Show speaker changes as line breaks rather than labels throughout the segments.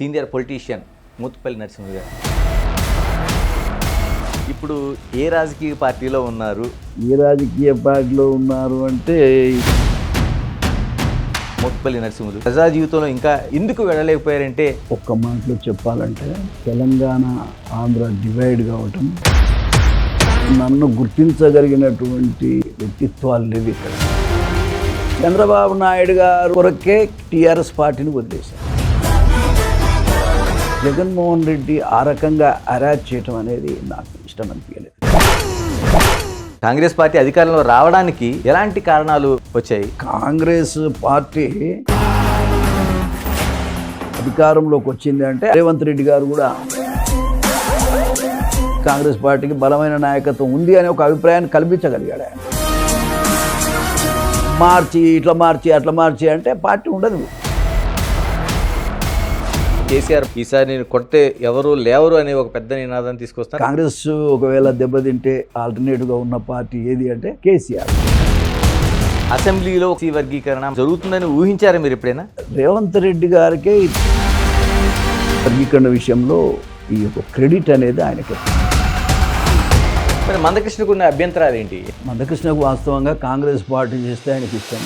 Senior politician Motkupalli Narasimha గారు ఇప్పుడు ఏ రాజకీయ పార్టీలో ఉన్నారు?
ఏ రాజకీయ పార్టీలో ఉన్నారు అంటే
మోత్కుపల్లి నరసింహులు ప్రజా జీవితంలో ఇంకా ఎందుకు వెళ్ళలేకపోయారంటే,
ఒక్క మాటలో చెప్పాలంటే తెలంగాణ ఆంధ్ర డివైడ్ కావటం, నన్ను గుర్తించగలిగినటువంటి వ్యక్తిత్వాలు లేవు ఇక్కడ. చంద్రబాబు నాయుడు గారు కొరకే టీఆర్ఎస్ పార్టీని వదిలేశారు. జగన్మోహన్ రెడ్డి ఆ రకంగా అరాచ్ చేయటం అనేది నాకు ఇష్టం అనిపించలేదు.
కాంగ్రెస్ పార్టీ అధికారంలో రావడానికి ఎలాంటి కారణాలు వచ్చాయి?
కాంగ్రెస్ పార్టీ అధికారంలోకి వచ్చింది అంటే రేవంత్ రెడ్డి గారు కూడా కాంగ్రెస్ పార్టీకి బలమైన నాయకత్వం ఉంది అనే ఒక అభిప్రాయాన్ని కల్పించగలిగాడు. ఆయన మార్చి ఇట్లా మార్చి అట్లా మార్చి అంటే పార్టీ ఉండదు.
కేసీఆర్ ఈసారి నేను కొడితే ఎవరు లేవరు అనే ఒక పెద్ద నినాదాన్ని తీసుకొస్తారు.
కాంగ్రెస్ ఒకవేళ దెబ్బతింటే ఆల్టర్నేటివ్గా ఉన్న పార్టీ ఏది అంటే కేసీఆర్.
అసెంబ్లీలో వర్గీకరణ జరుగుతుందని ఊహించారా మీరు ఎప్పుడైనా?
రేవంత్ రెడ్డి గారికే వర్గీకరణ విషయంలో ఈ యొక్క క్రెడిట్ అనేది ఆయనకి.
మరి మందకృష్ణకు ఉన్న అభ్యంతరాలు ఏంటి?
మందకృష్ణకు వాస్తవంగా కాంగ్రెస్ పార్టీ చేస్తే ఆయనకి ఇష్టం.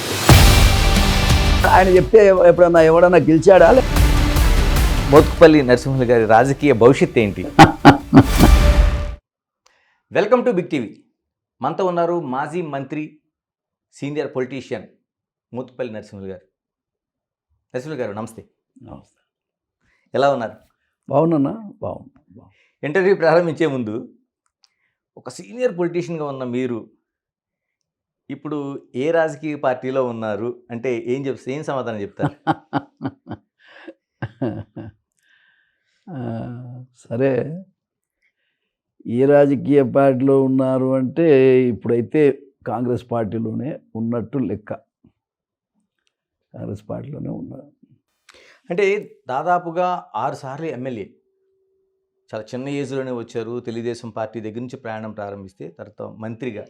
ఆయన చెప్తే ఎప్పుడన్నా ఎవడన్నా గెలిచాడా?
మోత్కుపల్లి నరసింహులు గారి రాజకీయ భవిష్యత్ ఏంటి? Welcome to big TV. మనతో ఉన్నారు మాజీ మంత్రి, సీనియర్ పొలిటీషియన్ మోత్కుపల్లి నరసింహులు గారు. నరసింహులు గారు నమస్తే.
నమస్తే.
ఎలా ఉన్నారు?
బాగున్నా. బాగున్నా.
ఇంటర్వ్యూ ప్రారంభించే ముందు, ఒక సీనియర్ పొలిటీషియన్గా ఉన్న మీరు ఇప్పుడు ఏ రాజకీయ పార్టీలో ఉన్నారు అంటే ఏం సమాధానం చెప్తారు?
సరే, ఏ రాజకీయ పార్టీలో ఉన్నారు అంటే ఇప్పుడైతే కాంగ్రెస్ పార్టీలోనే ఉన్నట్టు లెక్క. కాంగ్రెస్ పార్టీలోనే ఉన్నారు.
అంటే దాదాపుగా 6 సార్లు ఎమ్మెల్యే, చాలా చిన్న ఏజ్లోనే వచ్చారు. తెలుగుదేశం పార్టీ దగ్గర నుంచి ప్రయాణం ప్రారంభిస్తే తర్వాత మంత్రిగా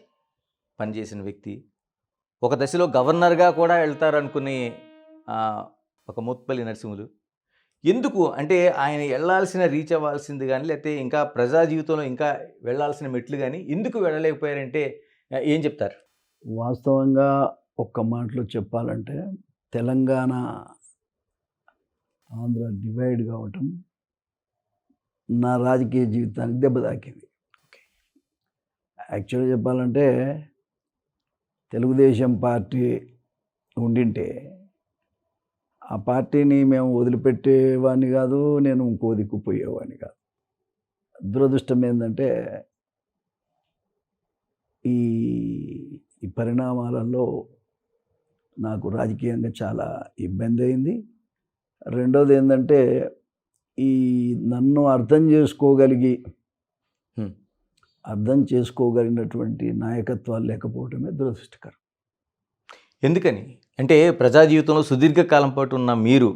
పనిచేసిన వ్యక్తి, ఒక దశలో గవర్నర్గా కూడా వెళ్తారనుకునే ఒక మోత్కుపల్లి నరసింహులు ఎందుకు అంటే ఆయన వెళ్ళాల్సిన రీచ్ అవ్వాల్సింది కానీ, లేకపోతే ఇంకా ప్రజా జీవితంలో ఇంకా వెళ్ళాల్సిన మెట్లు కానీ ఎందుకు వెళ్ళలేకపోయారంటే ఏం చెప్తారు?
వాస్తవంగా ఒక్క మాటలో చెప్పాలంటే తెలంగాణ ఆంధ్ర డివైడ్ కావటం నా రాజకీయ జీవితానికి దెబ్బ తాకింది. యాక్చువల్గా చెప్పాలంటే తెలుగుదేశం పార్టీ ఉండింటే ఆ పార్టీని మేము వదిలిపెట్టేవాడిని కాదు, నేను ఇంకో దిక్కు పోయేవాడిని కాదు. దురదృష్టం ఏంటంటే ఈ పరిణామాలలో నాకు రాజకీయంగా చాలా ఇబ్బంది అయింది. రెండోది ఏంటంటే నన్ను అర్థం చేసుకోగలిగినటువంటి నాయకత్వాలు లేకపోవడమే దురదృష్టకరం.
ఎందుకని అంటే ప్రజా జీవితంలో సుదీర్ఘకాలం పాటు ఉన్న మీరు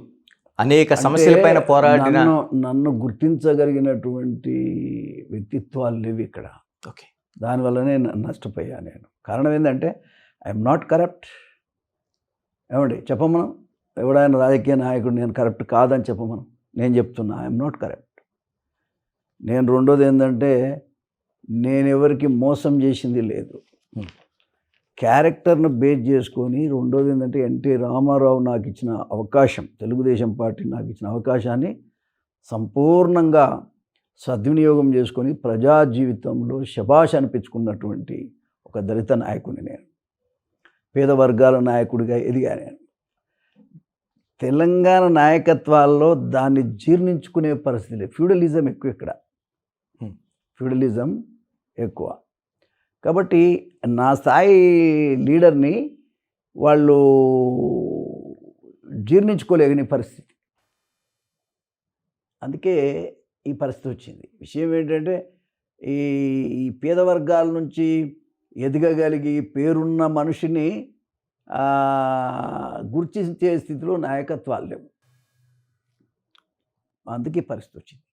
అనేక సమస్యలపైన పోరాడిన,
నన్ను గుర్తించగలిగినటువంటి వ్యక్తిత్వాలు లేవు ఇక్కడ.
ఓకే,
దానివల్లనే నష్టపోయా నేను. కారణం ఏంటంటే ఐఎమ్ నాట్ కరప్ట్. ఏమండి చెప్పమనం, ఎవడైనా రాజకీయ నాయకుడు నేను కరప్ట్ కాదని చెప్పమనం. నేను చెప్తున్నా ఐఎమ్ నాట్ కరప్ట్. నేను రెండోది ఏంటంటే నేను ఎవరికి మోసం చేసింది లేదు. క్యారెక్టర్ను బేస్ చేసుకొని. రెండోది ఏంటంటే ఎన్టీ రామారావు నాకు ఇచ్చిన అవకాశం, తెలుగుదేశం పార్టీ నాకు ఇచ్చిన అవకాశాన్ని సంపూర్ణంగా సద్వినియోగం చేసుకొని ప్రజా జీవితంలో శభాష్ అనిపించుకున్నటువంటి ఒక దళిత నాయకుడిని నేను. పేద వర్గాల నాయకుడిగా ఎదిగా నేను. తెలంగాణ నాయకత్వాల్లో దాన్ని జీర్ణించుకునే పరిస్థితి లేదు. ఫ్యూడలిజం ఎక్కువ ఇక్కడ, ఫ్యూడలిజం ఎక్కువ. కాబట్టి నా స్థాయి లీడర్ని వాళ్ళు జీర్ణించుకోలేని పరిస్థితి. అందుకే ఈ పరిస్థితి వచ్చింది. విషయం ఏంటంటే ఈ పేద వర్గాల నుంచి ఎదగగలిగి పేరున్న మనిషిని గుర్తించే స్థితిలో నాయకత్వాలు లేవు. అందుకే పరిస్థితి వచ్చింది.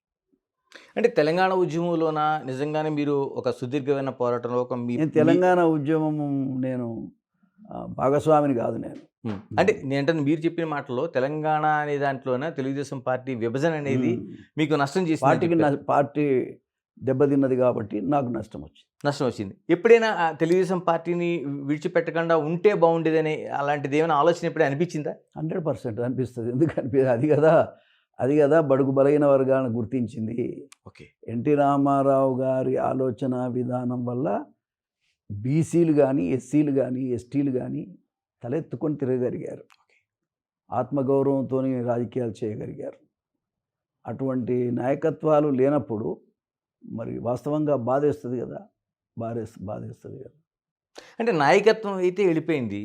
అంటే తెలంగాణ ఉద్యమంలోన నిజంగానే మీరు ఒక సుదీర్ఘమైన పోరాటంలో ఒక
తెలంగాణ ఉద్యమం నేను భాగస్వామిని కాదు. నేను
అంటే నేనంటే మీరు చెప్పిన మాటలో తెలంగాణ అనే దాంట్లోనే తెలుగుదేశం పార్టీ విభజన అనేది మీకు నష్టం
పార్టీకి
చేసింది.
పార్టీ దెబ్బతిన్నది కాబట్టి నాకు నష్టం వచ్చింది.
నష్టం వచ్చింది. ఎప్పుడైనా తెలుగుదేశం పార్టీని విడిచిపెట్టకుండా ఉంటే బాగుండేదని అలాంటిది ఏమైనా ఆలోచన ఎప్పుడైనా అనిపించిందా?
100% అనిపిస్తుంది. ఎందుకు అనిపిస్తుంది? అది కదా బడుగు బలహీన వర్గాలను గుర్తించింది.
ఓకే.
ఎన్టీ రామారావు గారి ఆలోచన విధానం వల్ల బీసీలు కానీ, ఎస్సీలు కానీ, ఎస్టీలు కానీ తలెత్తుకొని తిరగగలిగారు. ఆత్మగౌరవంతో రాజకీయాలు చేయగలిగారు. అటువంటి నాయకత్వాలు లేనప్పుడు మరి వాస్తవంగా బాధేస్తుంది కదా, బాధేస్తుంది కదా.
అంటే నాయకత్వం అయితే వెళ్ళిపోయింది.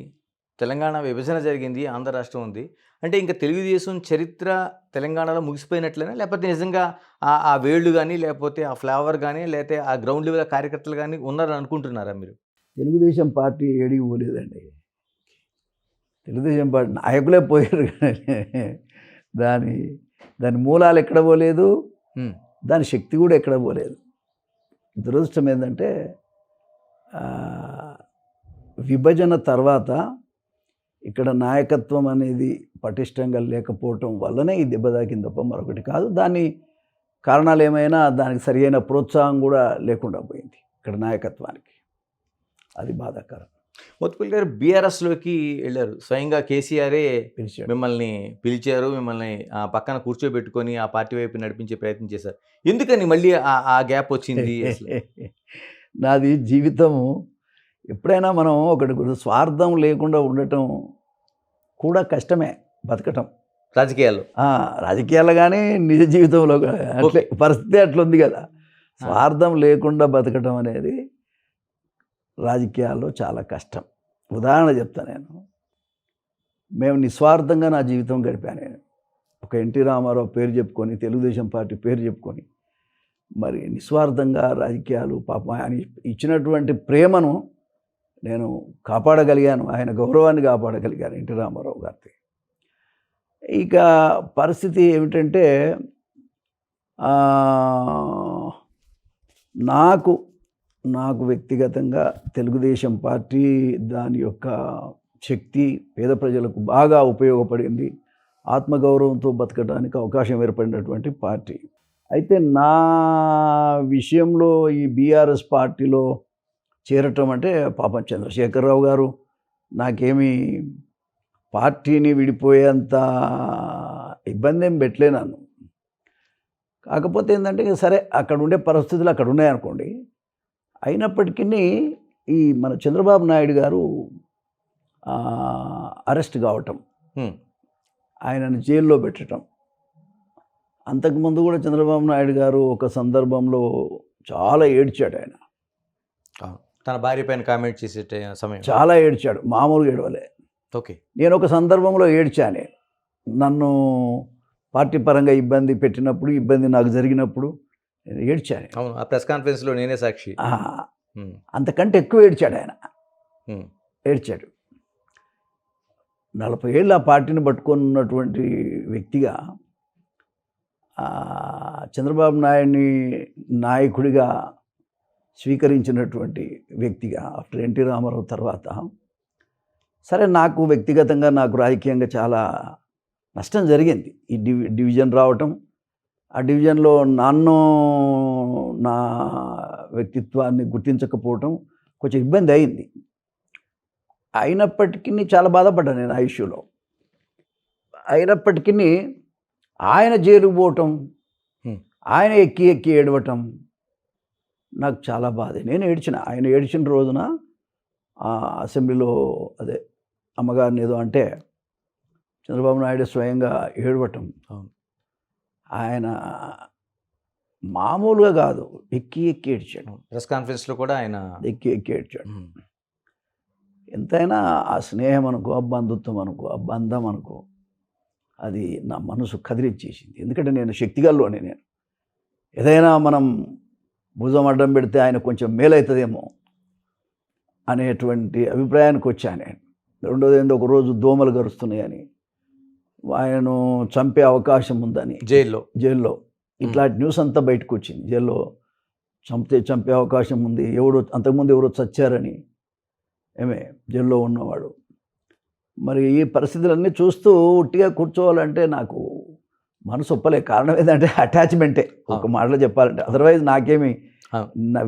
తెలంగాణ విభజన జరిగింది. ఆంధ్ర రాష్ట్రం ఉంది. అంటే ఇంకా తెలుగుదేశం చరిత్ర తెలంగాణలో ముగిసిపోయినట్లేనా? లేకపోతే నిజంగా ఆ వేళ్ళు గానీ, లేకపోతే ఆ ఫ్లేవర్ గానీ, లేతే ఆ గ్రౌండ్ లెవెల్ కార్యకర్తలు గానీ ఉన్నారని అనుకుంటున్నారా మీరు?
తెలుగుదేశం పార్టీ ఏడికి పోలేదండి. తెలుగుదేశం పార్టీ నాయకులే పోయారు కానీ దాని మూలాలు ఎక్కడ పోలేదు, దాని శక్తి కూడా ఎక్కడ పోలేదు. దురదృష్టం ఏంటంటే విభజన తర్వాత ఇక్కడ నాయకత్వం అనేది పటిష్టంగా లేకపోవటం వల్లనే ఈ దెబ్బ తాకింది తప్ప మరొకటి కాదు. దాని కారణాలు ఏమైనా దానికి సరియైన ప్రోత్సాహం కూడా లేకుండా పోయింది ఇక్కడ నాయకత్వానికి. అది బాధాకరం.
మోత్కుల్ గారు బీఆర్ఎస్లోకి వెళ్ళారు. స్వయంగా కేసీఆరే
పిలిచాడు.
మిమ్మల్ని పిలిచారు. మిమ్మల్ని పక్కన కూర్చోబెట్టుకొని ఆ పార్టీ వైపు నడిపించే ప్రయత్నం చేశారు. ఎందుకని మళ్ళీ ఆ గ్యాప్ వచ్చింది అసలు?
నాది జీవితము ఎప్పుడైనా మనం ఒకటి స్వార్థం లేకుండా ఉండటం కూడా కష్టమే, బతకటం
రాజకీయాల్లో.
రాజకీయాలు కానీ నిజ జీవితంలో అట్లే పరిస్థితి అట్లుంది కదా. స్వార్థం లేకుండా బతకటం అనేది రాజకీయాల్లో చాలా కష్టం. ఉదాహరణ చెప్తా నేను. మేము నిస్వార్థంగా నా జీవితం గడిపాను. నేను ఒక ఎన్టీ రామారావు పేరు చెప్పుకొని, తెలుగుదేశం పార్టీ పేరు చెప్పుకొని మరి నిస్వార్థంగా రాజకీయాలు పాపం ఆయన ఇచ్చినటువంటి ప్రేమను నేను కాపాడగలిగాను, ఆయన గౌరవాన్ని కాపాడగలిగాను ఎన్టీ రామారావు గారిది. ఇక పరిస్థితి ఏమిటంటే నాకు వ్యక్తిగతంగా తెలుగుదేశం పార్టీ దాని యొక్క శక్తి పేద ప్రజలకు బాగా ఉపయోగపడింది. ఆత్మగౌరవంతో బతకడానికి అవకాశం ఏర్పడినటువంటి పార్టీ. అయితే నా విషయంలో ఈ బీఆర్ఎస్ పార్టీలో చేరటం అంటే పాపం చంద్రశేఖరరావు గారు నాకేమీ పార్టీని విడిపోయేంత ఇబ్బంది ఏం పెట్టలే నన్ను. కాకపోతే ఏంటంటే సరే అక్కడ ఉండే పరిస్థితులు అక్కడ ఉన్నాయనుకోండి. అయినప్పటికీ ఈ మన చంద్రబాబు నాయుడు గారు అరెస్ట్ కావటం, ఆయనను జైల్లో పెట్టడం. అంతకుముందు కూడా చంద్రబాబు నాయుడు గారు ఒక సందర్భంలో చాలా ఏడ్చాడు. ఆయన
తన భార్య పైన కామెంట్ చేసే సమయం
చాలా ఏడ్చాడు, మామూలుగా ఏడవలే.
ఓకే.
నేను ఒక సందర్భంలో ఏడ్చాను. నన్ను పార్టీ పరంగా ఇబ్బంది పెట్టినప్పుడు, ఇబ్బంది నాకు జరిగినప్పుడు నేను ఏడ్చాను.
అవును, ఆ ప్రెస్ కాన్ఫరెన్స్లో నేనే సాక్షి.
అంతకంటే ఎక్కువ ఏడ్చాడు ఆయన. ఏడ్చాడు. 40 ఏళ్ళు ఆ పార్టీని పట్టుకొని ఉన్నటువంటి వ్యక్తిగా చంద్రబాబు నాయుడిని నాయకుడిగా స్వీకరించినటువంటి వ్యక్తిగా ఆఫ్టర్ ఎన్టీ రామారావు తర్వాత సరే నాకు వ్యక్తిగతంగా నాకు రాజకీయంగా చాలా నష్టం జరిగింది. ఈ డివిజన్ రావటం, ఆ డివిజన్లో నన్ను నా వ్యక్తిత్వాన్ని గుర్తించకపోవటం కొంచెం ఇబ్బంది అయింది. అయినప్పటికీ చాలా బాధపడ్డాను నేను ఆ ఇష్యూలో. అయినప్పటికీ ఆయన జైలుకు పోవటం, ఆయన ఎక్కి ఏడవటం నాకు చాలా బాధ. నేను ఏడ్చిన. ఆయన ఏడ్చిన రోజున అసెంబ్లీలో అదే అమ్మగారిని ఏదో అంటే చంద్రబాబు నాయుడు స్వయంగా ఏడవటం, ఆయన మామూలుగా కాదు, ఎక్కి ఏడ్చాడు.
ప్రెస్ కాన్ఫరెన్స్లో కూడా ఆయన
ఎక్కి ఏడ్చాడు. ఎంతైనా ఆ స్నేహం అనుకో, ఆ బంధుత్వం అనుకో, ఆ బంధం అనుకో, అది నా మనసు కదిలిచ్చేసింది. ఎందుకంటే నేను శక్తిగల్లోనే, నేను ఏదైనా మనం భుజం అడ్డం పెడితే ఆయన కొంచెం మేలవుతుందేమో అనేటువంటి అభిప్రాయానికి వచ్చాను నేను. రెండోది ఏందో ఒకరోజు దోమలు గరుస్తున్నాయని, ఆయనను చంపే అవకాశం ఉందని జైల్లో ఇట్లాంటి న్యూస్ అంతా బయటకు వచ్చింది. జైల్లో చంపే అవకాశం ఉంది, అంతకుముందు ఎవరో చచ్చారని, జైల్లో ఉన్నవాడు. మరి ఈ పరిస్థితులన్నీ చూస్తూ ఉట్టిగా కూర్చోవాలంటే నాకు మనసు ఒప్పలే. కారణం ఏంటంటే అటాచ్మెంటే, ఒక మాటలో చెప్పాలంటే. అదర్వైజ్ నాకేమి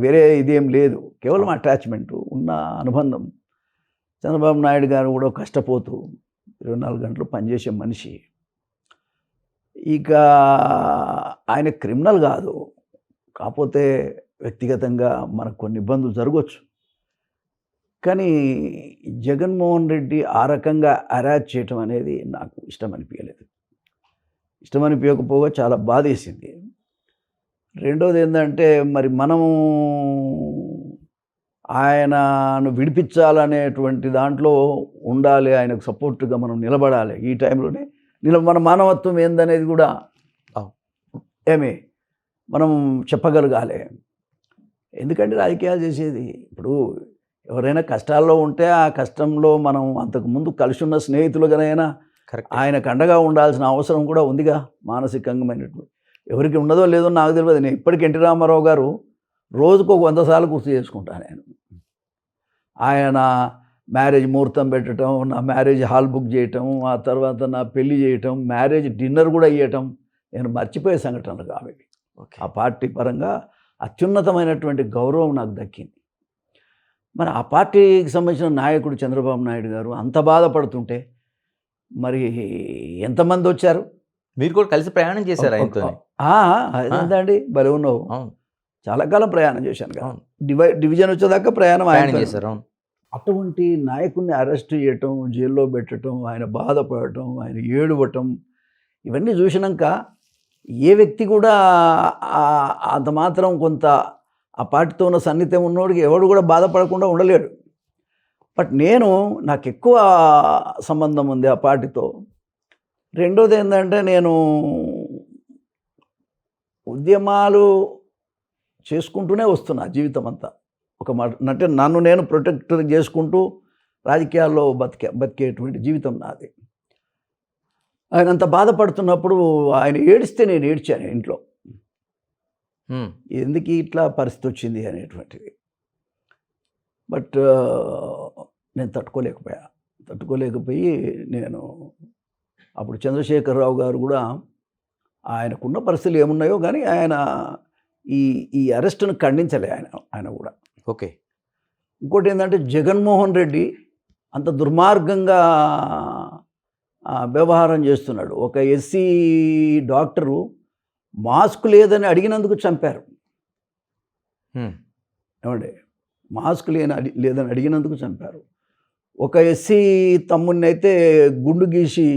వేరే ఇదేం లేదు, కేవలం అటాచ్మెంటు ఉన్న అనుబంధం. చంద్రబాబు నాయుడు గారు కూడా కష్టపోతూ 24 గంటలు పనిచేసే మనిషి. ఇక ఆయన క్రిమినల్ కాదు, కాకపోతే వ్యక్తిగతంగా మనకు కొన్ని ఇబ్బందులు జరగవచ్చు. కానీ జగన్మోహన్ రెడ్డి ఆ రకంగా అరాచ్ చేయటం అనేది నాకు ఇష్టం అనిపించలేదు. ఇష్టం అనిపించకపోగా చాలా బాధేసింది. రెండోది ఏంటంటే, మరి మనము ఆయనను విడిపించాలనేటువంటి దాంట్లో ఉండాలి, ఆయనకు సపోర్టుగా మనం నిలబడాలి. ఈ టైంలోనే మన మానవత్వం ఏందనేది కూడా మనం చెప్పగలగాలి. ఎందుకంటే రాజకీయాలు చేసేది, ఇప్పుడు ఎవరైనా కష్టాల్లో ఉంటే ఆ కష్టంలో మనం అంతకుముందు కలిసి ఉన్న స్నేహితులుగానైనా ఆయనకు అండగా ఉండాల్సిన అవసరం కూడా ఉందిగా. మానసికంగామైనటువంటి ఎవరికి ఉండదో లేదో నాకు తెలియదు. నేను ఇప్పటికీ ఎన్టీ రామారావు గారు రోజుకు 100 సార్లు గుర్తు చేసుకుంటాను. ఆయన మ్యారేజ్ ముహూర్తం పెట్టడం, నా మ్యారేజ్ హాల్ బుక్ చేయటం, ఆ తర్వాత నా పెళ్లి చేయటం, మ్యారేజ్ డిన్నర్ కూడా ఇవ్వటం నేను మర్చిపోయే సంఘటనలు కావాలి. ఆ పార్టీ పరంగా అత్యున్నతమైనటువంటి గౌరవం నాకు దక్కింది. మరి ఆ పార్టీకి సంబంధించిన నాయకుడు చంద్రబాబు నాయుడు గారు అంత బాధపడుతుంటే మరి ఎంతమంది వచ్చారు?
మీరు కూడా కలిసి ప్రయాణం చేశారు ఆయనతో?
అదేంటండి, భలే ఉన్నావు. చాలా కాలం ప్రయాణం చేశాను కదా, డివిజన్ వచ్చేదాకా ప్రయాణం
చేశారు.
అటువంటి నాయకుడిని అరెస్ట్ చేయటం, జైల్లో పెట్టడం, ఆయన బాధపడటం, ఆయన ఏడవటం, ఇవన్నీ చూసినాక ఏ వ్యక్తి కూడా అంత మాత్రం కొంత ఆ పార్టీతో ఉన్న సన్నిహితం ఉన్నోడికి ఎవడు కూడా బాధపడకుండా ఉండలేడు. బట్ నాకు ఎక్కువ సంబంధం ఉంది ఆ పార్టీతో. రెండోది ఏంటంటే, నేను ఉద్యమాలు చేసుకుంటూనే వస్తున్నా జీవితం అంతా. ఒక మాట అంటే నన్ను నేను ప్రొటెక్ట్ చేసుకుంటూ రాజకీయాల్లో బతికేటువంటి జీవితం నాది. ఆయన అంత బాధపడుతున్నప్పుడు ఆయన ఏడిస్తే నేను ఏడ్చాను ఇంట్లో. ఎందుకు ఇట్లా పరిస్థితి వచ్చింది అనేటువంటిది. బట్ నేను తట్టుకోలేకపోయి నేను అప్పుడు చంద్రశేఖరరావు గారు కూడా ఆయనకున్న పరిస్థితులు ఏమున్నాయో కానీ ఆయన ఈ అరెస్టును ఖండించలే ఆయన కూడా.
ఓకే.
ఇంకోటి ఏంటంటే, జగన్మోహన్ రెడ్డి అంత దుర్మార్గంగా వ్యవహారం చేస్తున్నాడు. ఒక ఎస్సీ డాక్టరు మాస్క్ లేదని అడిగినందుకు చంపారు. ఏమండి, మాస్క్ లేదని అడిగినందుకు చంపారు. ఒక ఎస్సీ తమ్ముడిని అయితే గుండు గీసి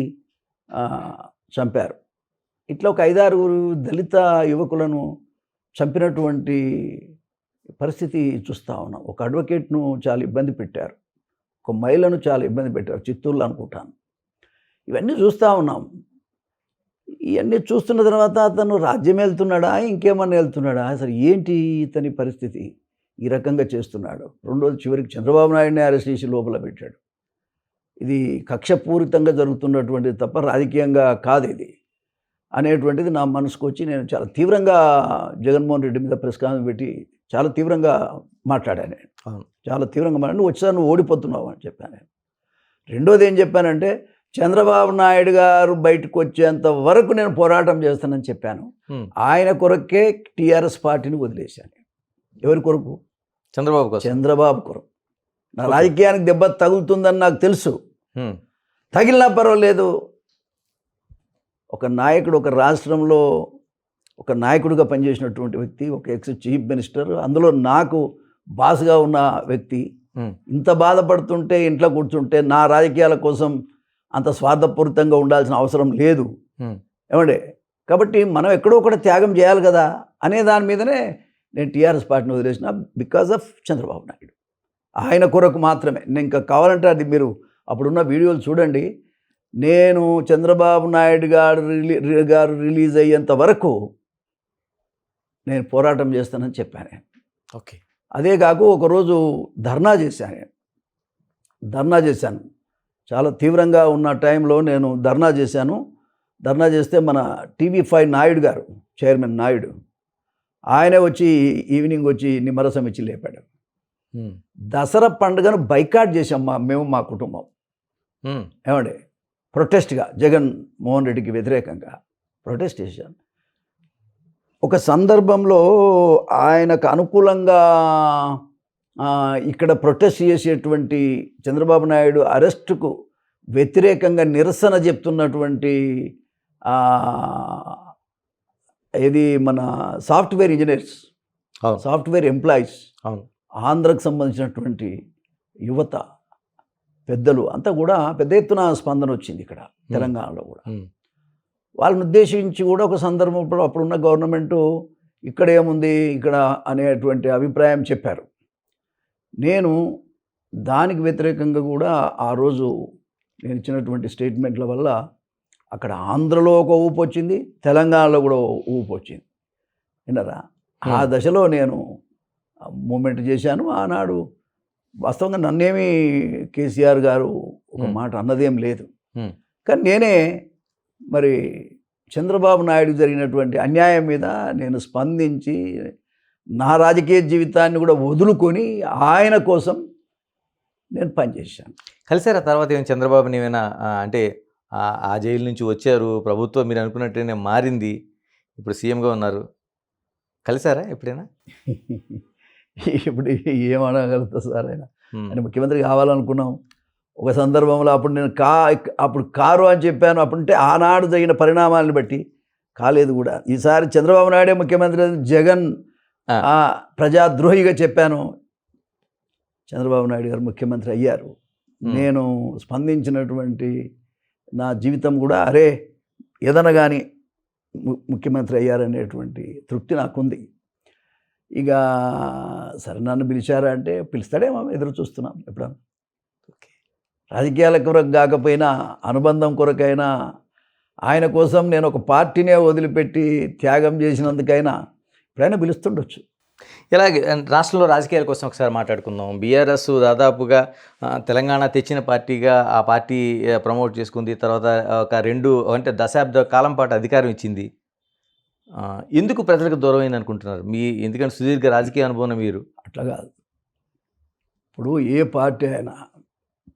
చంపారు. ఇట్లా ఒక 5-6 దళిత యువకులను చంపినటువంటి పరిస్థితి చూస్తూ ఉన్నాం. ఒక అడ్వకేట్ను చాలా ఇబ్బంది పెట్టారు, ఒక మహిళను చాలా ఇబ్బంది పెట్టారు, చిత్తూరులో అనుకుంటాను. ఇవన్నీ చూస్తూ ఉన్నాం. ఇవన్నీ చూస్తున్న తర్వాత అతను రాజ్యం వెళ్తున్నాడా, ఇంకేమన్నా వెళ్తున్నాడా, అసలు ఏంటి ఇతని పరిస్థితి? ఈ రకంగా చేస్తున్నాడు. రెండోది, చివరికి చంద్రబాబు నాయుడిని అరెస్ట్ చేసి లోపల పెట్టాడు. ఇది కక్షపూరితంగా జరుగుతున్నటువంటిది తప్ప రాజకీయంగా కాదు ఇది అనేటువంటిది నా మనసుకు వచ్చి నేను చాలా తీవ్రంగా జగన్మోహన్ రెడ్డి మీద ప్రెస్ కాన్ఫరెన్స్ పెట్టి చాలా తీవ్రంగా మాట్లాడాను. చాలా తీవ్రంగా నువ్వు వచ్చాను, నువ్వు ఓడిపోతున్నావు అని చెప్పాను. రెండోది ఏం చెప్పానంటే, చంద్రబాబు నాయుడు గారు బయటకు వచ్చేంత వరకు నేను పోరాటం చేస్తానని చెప్పాను. ఆయన కొరకే టీఆర్ఎస్ పార్టీని వదిలేశాను. ఎవరి కొరకు? చంద్రబాబు కొరకు. నా రాజకీయానికి దెబ్బ తగులుతుందని నాకు తెలుసు. తగిలినా పర్వాలేదు. ఒక నాయకుడు, ఒక రాష్ట్రంలో ఒక నాయకుడిగా పనిచేసినటువంటి వ్యక్తి, ఒక ఎక్స్ చీఫ్ మినిస్టర్, అందులో నాకు బాస్గా ఉన్న వ్యక్తి ఇంత బాధపడుతుంటే ఇంట్లో కూర్చుంటే నా రాజకీయాల కోసం అంత స్వార్థపూరితంగా ఉండాల్సిన అవసరం లేదు. ఏమండి, కాబట్టి మనం ఎక్కడో ఒకటి త్యాగం చేయాలి కదా అనే దాని మీదనే నేను టీఆర్ఎస్ పార్టీని వదిలేసిన. Because of Chandrababu Naidu. ఆయన కొరకు మాత్రమే. నేను ఇంకా కావాలంటే అది మీరు అప్పుడున్న వీడియోలు చూడండి. నేను చంద్రబాబు నాయుడు గారు రిలీజ్ అయ్యేంత వరకు నేను పోరాటం చేస్తానని చెప్పాను.
ఓకే. అదే
కాకు ఒకరోజు ధర్నా చేశాను. చాలా తీవ్రంగా ఉన్న టైంలో నేను ధర్నా చేశాను. ధర్నా చేస్తే మన TV5 నాయుడు గారు, చైర్మన్ నాయుడు, ఆయనే వచ్చి ఈవినింగ్ వచ్చి నిమ్మరసం ఇచ్చి లేపాడు. దసరా పండుగను బైకాట్ చేసాం మా కుటుంబం. ఏమండి ప్రొటెస్ట్గా జగన్ మోహన్ రెడ్డికి వ్యతిరేకంగా ప్రొటెస్ట్ చేశాను. ఒక సందర్భంలో ఆయనకు అనుకూలంగా ఇక్కడ ప్రొటెస్ట్ చేసేటువంటి చంద్రబాబు నాయుడు అరెస్టుకు వ్యతిరేకంగా నిరసన చెప్తున్నటువంటి ఇది మన సాఫ్ట్వేర్ ఇంజనీర్స్, సాఫ్ట్వేర్ ఎంప్లాయీస్, ఆంధ్రకు సంబంధించినటువంటి యువత పెద్దలు అంతా కూడా పెద్ద ఎత్తున స్పందన వచ్చింది ఇక్కడ తెలంగాణలో కూడా. వాళ్ళని ఉద్దేశించి కూడా ఒక సందర్భంలో అప్పుడున్న గవర్నమెంటు ఇక్కడ ఏముంది ఇక్కడ అనేటువంటి అభిప్రాయం చెప్పారు. నేను దానికి వ్యతిరేకంగా కూడా ఆ రోజు నేను ఇచ్చినటువంటి స్టేట్మెంట్ల వల్ల అక్కడ ఆంధ్రలో ఒక ఊపు వచ్చింది, తెలంగాణలో కూడా ఊపు వచ్చింది. విన్నారా? ఆ దశలో నేను మూమెంట్ చేశాను. ఆనాడు వాస్తవంగా నన్నేమి కేసీఆర్ గారు ఒక మాట అన్నదేం లేదు, కానీ నేనే మరి చంద్రబాబు నాయుడు జరిగినటువంటి అన్యాయం మీద నేను స్పందించి నా రాజకీయ జీవితాన్ని కూడా వదులుకొని ఆయన కోసం నేను పనిచేశాను.
కలిసారా తర్వాత ఏమైనా చంద్రబాబుని ఏమైనా అంటే ఆ జైలు నుంచి వచ్చారు, ప్రభుత్వం మీరు అనుకున్నట్టుగానే మారింది, ఇప్పుడు సీఎంగా ఉన్నారు, కలిసారా ఎప్పుడైనా?
ఇప్పుడు ఏమనగలుగుతా సార్, ఆయన ముఖ్యమంత్రి కావాలనుకున్నాం. ఒక సందర్భంలో అప్పుడు నేను అప్పుడు కారు అని చెప్పాను, అప్పుడంటే ఆనాడు జరిగిన పరిణామాలను బట్టి కాలేదు కూడా. ఈసారి చంద్రబాబు నాయుడే ముఖ్యమంత్రి, జగన్ ప్రజాద్రోహిగా చెప్పాను. చంద్రబాబు నాయుడు గారు ముఖ్యమంత్రి అయ్యారు. నేను స్పందించినటువంటి నా జీవితం కూడా అరే ఏదైనా కానీ ముఖ్యమంత్రి అయ్యారనేటువంటి తృప్తి నాకుంది. ఇక సరే నన్ను పిలిచారా అంటే పిలుస్తాడేమో ఎదురు చూస్తున్నాం. ఎప్పుడన్నా రాజకీయాల కొరకు కాకపోయినా అనుబంధం కొరకైనా ఆయన కోసం నేను ఒక పార్టీనే వదిలిపెట్టి త్యాగం చేసినందుకైనా ఎప్పుడైనా పిలుస్తుండొచ్చు.
ఇలాగే రాష్ట్రంలో రాజకీయాల కోసం ఒకసారి మాట్లాడుకుందాం. బీఆర్ఎస్ దాదాపుగా తెలంగాణ తెచ్చిన పార్టీగా ఆ పార్టీ ప్రమోట్ చేసుకుంది. తర్వాత ఒక 2 అంటే దశాబ్ద కాలం పాటు అధికారం ఇచ్చింది. ఎందుకు ప్రజలకు దూరం అయింది అనుకుంటున్నారు? ఎందుకంటే సుదీర్ఘ రాజకీయ అనుభవం మీరు.
అట్లా కాదు, ఇప్పుడు ఏ పార్టీ అయినా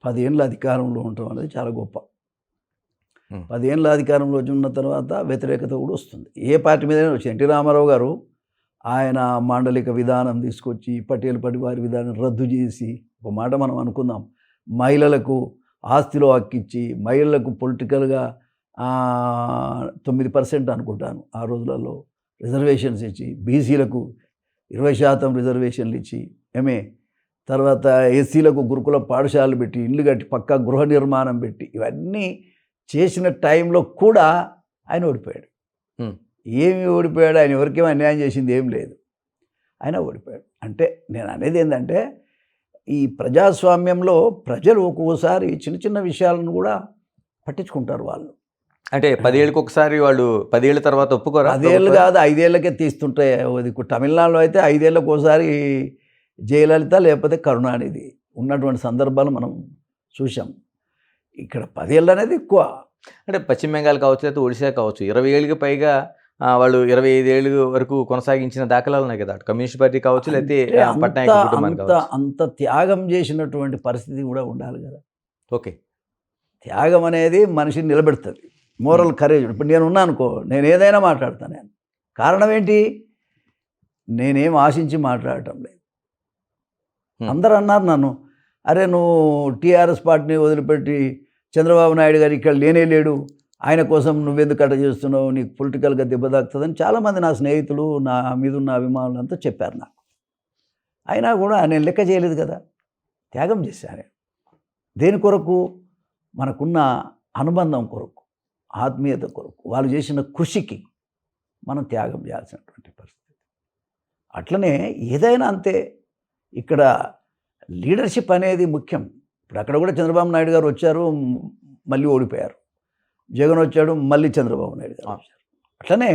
10 ఏళ్ళ అధికారంలో ఉండటం అనేది చాలా గొప్ప. 10 ఏళ్ళ అధికారంలో ఉన్న తర్వాత వ్యతిరేకత కూడా వస్తుంది. ఏ పార్టీ మీదైనా వచ్చింది. ఎన్టీ రామారావు గారు ఆయన మాండలిక విధానం తీసుకొచ్చి పటేల్ పటివారి విధానం రద్దు చేసి, ఒక మాట మనం అనుకుందాం, మహిళలకు ఆస్తిలో హక్కిచ్చి, మహిళలకు పొలిటికల్గా 9% అనుకుంటాను ఆ రోజులలో రిజర్వేషన్స్ ఇచ్చి, బీసీలకు 20% రిజర్వేషన్లు ఇచ్చి, తర్వాత ఎస్సీలకు గురుకుల పాఠశాలలు పెట్టి, ఇల్లు కట్టి, పక్కా గృహ నిర్మాణం పెట్టి, ఇవన్నీ చేసిన టైంలో కూడా ఆయన ఓడిపోయాడు. ఏమి ఓడిపోయాడు? ఆయన ఎవరికేమో అన్యాయం చేసింది ఏం లేదు, ఆయన ఓడిపోయాడు. అంటే నేను అనేది ఏంటంటే ఈ ప్రజాస్వామ్యంలో ప్రజలు ఒక్కోసారి చిన్న చిన్న విషయాలను కూడా పట్టించుకుంటారు. వాళ్ళు
అంటే 10 ఏళ్ళకి ఒకసారి, వాళ్ళు 10 ఏళ్ళ తర్వాత ఒప్పుకోరు.
10 ఏళ్ళు కాదు, 5 ఏళ్ళకే తీస్తుంటాయి. తమిళనాడులో అయితే 5 ఏళ్ళకి ఒకసారి జయలలిత లేకపోతే కరుణానిధి ఉన్నటువంటి సందర్భాలు మనం చూసాం. ఇక్కడ 10 ఏళ్ళు అనేది ఎక్కువ.
అంటే పశ్చిమ బెంగాల్ కావచ్చు, లేకపోతే ఒడిశా కావచ్చు, 20 ఏళ్ళకి పైగా వాళ్ళు 25 ఏళ్ళు వరకు కొనసాగించిన దాఖలాలు ఉన్నాయి కదా. కమ్యూనిస్ట్ పార్టీ కావచ్చు, లేకపోతే పట్నాయక్ కుటుంబానికి కావచ్చు.
అంత త్యాగం చేసినటువంటి పరిస్థితి కూడా ఉండాలి కదా.
ఓకే,
త్యాగం అనేది మనిషిని నిలబెడుతుంది, మోరల్ కరేజ్. ఇప్పుడు నేను ఉన్నానుకో, నేను ఏదైనా మాట్లాడతాను. నేను కారణం ఏంటి? నేనేం ఆశించి మాట్లాడటం లేదు. అందరూ అన్నారు నన్ను, అరే నువ్వు టీఆర్ఎస్ పార్టీని వదిలిపెట్టి చంద్రబాబు నాయుడు గారు ఇక్కడ లేనే లేడు, ఆయన కోసం నువ్వెందుకు అట్ట చేస్తున్నావు, నీకు పొలిటికల్గా దెబ్బతాకుతుందని చాలామంది నా స్నేహితులు, నా మీద ఉన్న అభిమానులు అంతా చెప్పారు నాకు. అయినా కూడా నేను లెక్క చేయలేదు కదా, త్యాగం చేశాను. దేని కొరకు? మనకున్న అనుబంధం కొరకు, ఆత్మీయత కొరకు, వాళ్ళు చేసిన కృషికి మనం త్యాగం చేయాల్సినటువంటి పరిస్థితి. అట్లనే ఏదైనా అంతే. ఇక్కడ లీడర్షిప్ అనేది ముఖ్యం. ఇప్పుడు అక్కడ కూడా చంద్రబాబు నాయుడు గారు వచ్చారు, మళ్ళీ ఓడిపోయారు. జగన్ వచ్చాడు, మళ్ళీ చంద్రబాబు నాయుడు గారు వచ్చారు. అట్లనే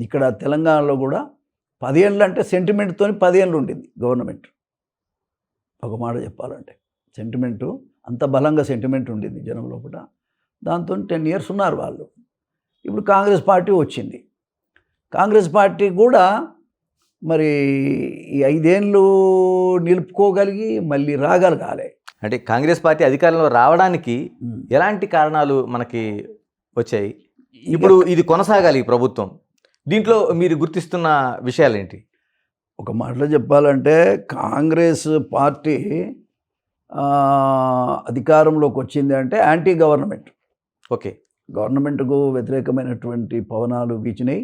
ఇక్కడ తెలంగాణలో కూడా 10 ఏళ్ళు అంటే సెంటిమెంట్తో 10 ఏళ్ళు ఉండింది గవర్నమెంట్. ఒక మాట చెప్పాలంటే సెంటిమెంటు అంత బలంగా సెంటిమెంట్ ఉండింది జనం లోపల. దాంతో 10 ఇయర్స్ ఉన్నారు వాళ్ళు. ఇప్పుడు కాంగ్రెస్ పార్టీ వచ్చింది. కాంగ్రెస్ పార్టీ కూడా మరి ఈ 5 ఏళ్ళు నిలుపుకోగలిగి మళ్ళీ రాగలగాలి.
అంటే కాంగ్రెస్ పార్టీ అధికారంలో రావడానికి ఎలాంటి కారణాలు మనకి వచ్చాయి? ఇప్పుడు ఇది కొనసాగాలి ఈ ప్రభుత్వం. దీంట్లో మీరు గుర్తిస్తున్న విషయాలేంటి?
ఒక మాటలో చెప్పాలంటే కాంగ్రెస్ పార్టీ అధికారంలోకి వచ్చింది అంటే యాంటీ గవర్నమెంట్.
ఓకే.
గవర్నమెంట్కు వ్యతిరేకమైనటువంటి పవనాలు వీచినాయి.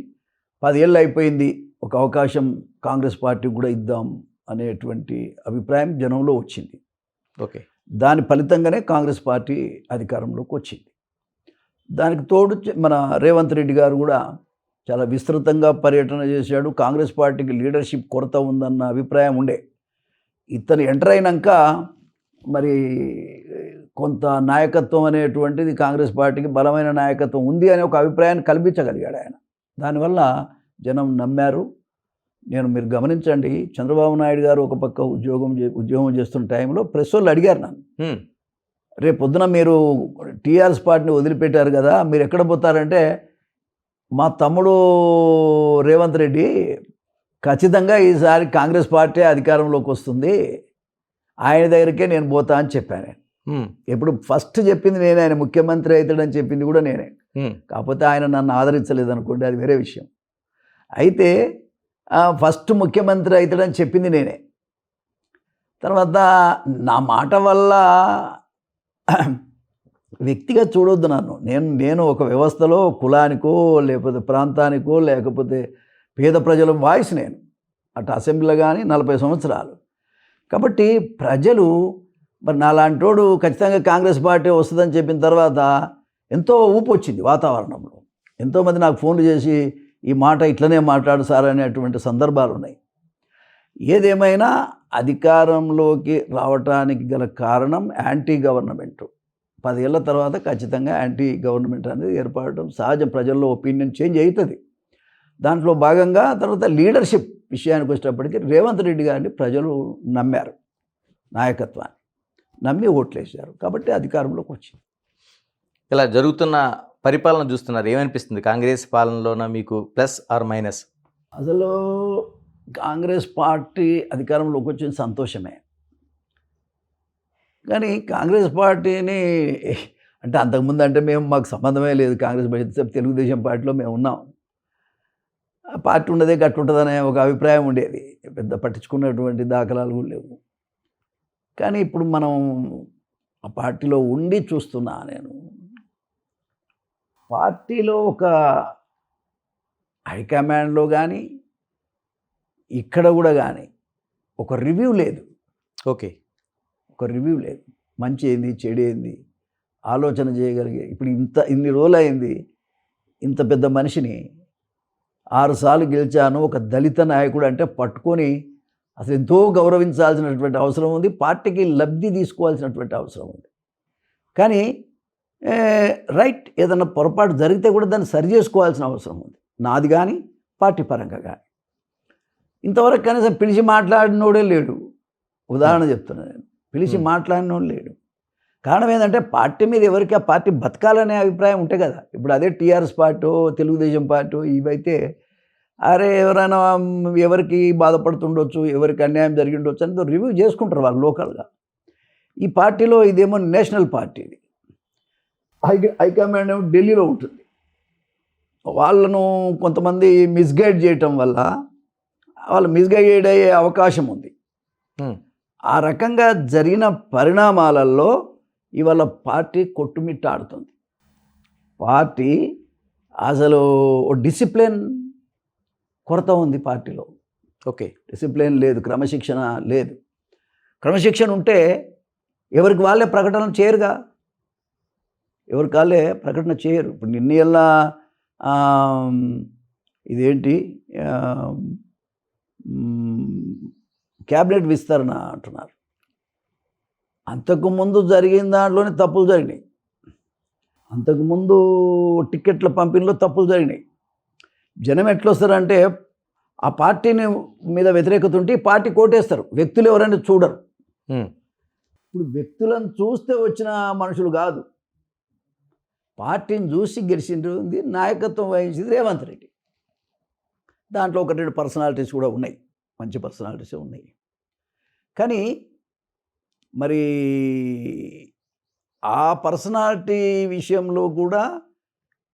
10 ఏళ్ళు అయిపోయింది, ఒక అవకాశం కాంగ్రెస్ పార్టీకి కూడా ఇద్దాం అనేటువంటి అభిప్రాయం జనంలో వచ్చింది.
ఓకే.
దాని ఫలితంగానే కాంగ్రెస్ పార్టీ అధికారంలోకి వచ్చింది. దానికి తోడు మన రేవంత్ రెడ్డి గారు కూడా చాలా విస్తృతంగా పర్యటన చేశాడు. కాంగ్రెస్ పార్టీకి లీడర్షిప్ కొరత ఉందన్న అభిప్రాయం ఉండే. ఇతను ఎంటర్ అయినాక మరి కొంత నాయకత్వం అనేటువంటిది కాంగ్రెస్ పార్టీకి బలమైన నాయకత్వం ఉంది అనే ఒక అభిప్రాయాన్ని కల్పించగలిగాడు ఆయన. దానివల్ల జనం నమ్మారు. మీరు గమనించండి, చంద్రబాబు నాయుడు గారు ఒక పక్క ఉద్యోగం చేస్తున్న టైంలో ప్రెస్ వాళ్ళు అడిగారు నన్ను, రేపు పొద్దున మీరు టీఆర్ఎస్ పార్టీని వదిలిపెట్టారు కదా, మీరు ఎక్కడ పోతారంటే, మా తమ్ముడు రేవంత్ రెడ్డి ఖచ్చితంగా ఈసారి కాంగ్రెస్ పార్టీ అధికారంలోకి వస్తుంది, ఆయన దగ్గరికే నేను పోతా అని చెప్పాను. ఎప్పుడు ఫస్ట్ చెప్పింది నేనే, ఆయన ముఖ్యమంత్రి అవుతాడని చెప్పింది కూడా నేనే. కాకపోతే ఆయన నన్ను ఆదరించలేదు అనుకోండి, అది వేరే విషయం. అయితే ఫస్ట్ ముఖ్యమంత్రి అవుతాడని చెప్పింది నేనే. తర్వాత నా మాట వల్ల వ్యక్తిగా చూడొద్దు నన్ను. నేను ఒక వ్యవస్థలో కులానికో లేకపోతే ప్రాంతానికో లేకపోతే పేద ప్రజల వాయిస్ నేను. అటు అసెంబ్లీలో కానీ 40 సంవత్సరాలు. కాబట్టి ప్రజలు మరి నాలాంటోడు ఖచ్చితంగా కాంగ్రెస్ పార్టీ వస్తుందని చెప్పిన తర్వాత ఎంతో ఊపు వచ్చింది వాతావరణంలో. ఎంతోమంది నాకు ఫోన్లు చేసి ఈ మాట ఇట్లనే మాట్లాడు సార్ అనేటువంటి సందర్భాలు ఉన్నాయి. ఏదేమైనా అధికారంలోకి రావటానికి గల కారణం యాంటీ గవర్నమెంట్. 10 ఏళ్ల తర్వాత ఖచ్చితంగా యాంటీ గవర్నమెంట్ అనేది ఏర్పడటం సహజం. ప్రజల్లో ఒపీనియన్ చేంజ్ అవుతుంది. దాంట్లో భాగంగా తర్వాత లీడర్షిప్ విషయానికి వచ్చేటప్పటికి రేవంత్ రెడ్డి గారిని ప్రజలు నమ్మారు, నాయకత్వాన్ని నమ్మి ఓట్లేశారు. కాబట్టి అధికారంలోకి వచ్చింది.
ఇలా జరుగుతున్న పరిపాలన చూస్తున్నారు, ఏమనిపిస్తుంది? కాంగ్రెస్ పాలనలోన మీకు ప్లస్ ఆర్ మైనస్?
అసలు కాంగ్రెస్ పార్టీ అధికారంలోకి వచ్చిన సంతోషమే. కానీ కాంగ్రెస్ పార్టీని అంటే అంతకుముందు అంటే మాకు సంబంధమే లేదు కాంగ్రెస్ పార్టీ, తెలుగుదేశం పార్టీలో మేము ఉన్నాం. ఆ పార్టీ ఉన్నదే గట్టుంటుందనే ఒక అభిప్రాయం ఉండేది. పెద్ద పట్టించుకున్నటువంటి దాఖలాలు కూడా లేవు. కానీ ఇప్పుడు మనం ఆ పార్టీలో ఉండి చూస్తున్నా నేను, పార్టీలో ఒక హైకమాండ్లో కానీ ఇక్కడ కూడా కానీ ఒక రివ్యూ లేదు.
ఓకే.
ఒక రివ్యూ లేదు. మంచి ఏంది, చెడు ఏంది ఆలోచన చేయగలిగే. ఇప్పుడు ఇన్ని రోజులు అయింది, ఇంత పెద్ద మనిషిని 6 సార్లు గెలిచాను, ఒక దళిత నాయకుడు అంటే పట్టుకొని అసలు ఎంతో గౌరవించాల్సినటువంటి అవసరం ఉంది. పార్టీకి లబ్ధి తీసుకోవాల్సినటువంటి అవసరం ఉంది. కానీ రైట్, ఏదన్నా పొరపాటు జరిగితే కూడా దాన్ని సరి చేసుకోవాల్సిన అవసరం ఉంది, నాది కానీ పార్టీ పరంగా కానీ. ఇంతవరకు కనీసం పిలిచి మాట్లాడినోడే లేడు. ఉదాహరణ చెప్తున్నాను నేను, పిలిచి మాట్లాడినోడు లేడు. కారణం ఏంటంటే పార్టీ మీద ఎవరికి ఆ పార్టీ బతకాలనే అభిప్రాయం ఉంటే కదా. ఇప్పుడు అదే టీఆర్ఎస్ పార్టీ, తెలుగుదేశం పార్టీ ఇవైతే అరే ఎవరైనా ఎవరికి బాధపడుతుండొచ్చు, ఎవరికి అన్యాయం జరిగి ఉండొచ్చు అని రివ్యూ చేసుకుంటారు వాళ్ళు లోకల్గా. ఈ పార్టీలో ఇదేమో నేషనల్ పార్టీ, ఇది హైకమాండ్ ఏమో ఢిల్లీలో ఉంటుంది. వాళ్ళను కొంతమంది మిస్గైడ్ చేయటం వల్ల వాళ్ళు మిస్గైడ్ అయ్యే అవకాశం ఉంది. ఆ రకంగా జరిగిన పరిణామాలలో ఇవాళ పార్టీ కొట్టుమిట్టాడుతుంది. పార్టీ అసలు డిసిప్లిన్ కొరత ఉంది పార్టీలో.
ఓకే.
డిసిప్లిన్ లేదు, క్రమశిక్షణ లేదు. క్రమశిక్షణ ఉంటే ఎవరికి వాళ్ళే ప్రకటన చేయరుగా, ఎవరికి వాళ్ళే ప్రకటన చేయరు. ఇప్పుడు నిన్న ఇదేంటి క్యాబినెట్ విస్తరణ అంటున్నారు. అంతకుముందు జరిగిన దాంట్లోనే తప్పులు జరిగినాయి. అంతకుముందు టికెట్ల పంపిణీలో తప్పులు జరిగినాయి. జనం ఎట్లొస్తారంటే ఆ పార్టీని మీద వ్యతిరేకత ఉంటే పార్టీ కోటేస్తారు, వ్యక్తులు ఎవరైనా చూడరు. ఇప్పుడు వ్యక్తులను చూస్తే వచ్చిన మనుషులు కాదు, పార్టీని చూసి గెలిచింది, నాయకత్వం వహించింది రేవంత్ రెడ్డి. దాంట్లో 1-2 పర్సనాలిటీస్ కూడా ఉన్నాయి, మంచి పర్సనాలిటీసే ఉన్నాయి. కానీ మరి ఆ పర్సనాలిటీ విషయంలో కూడా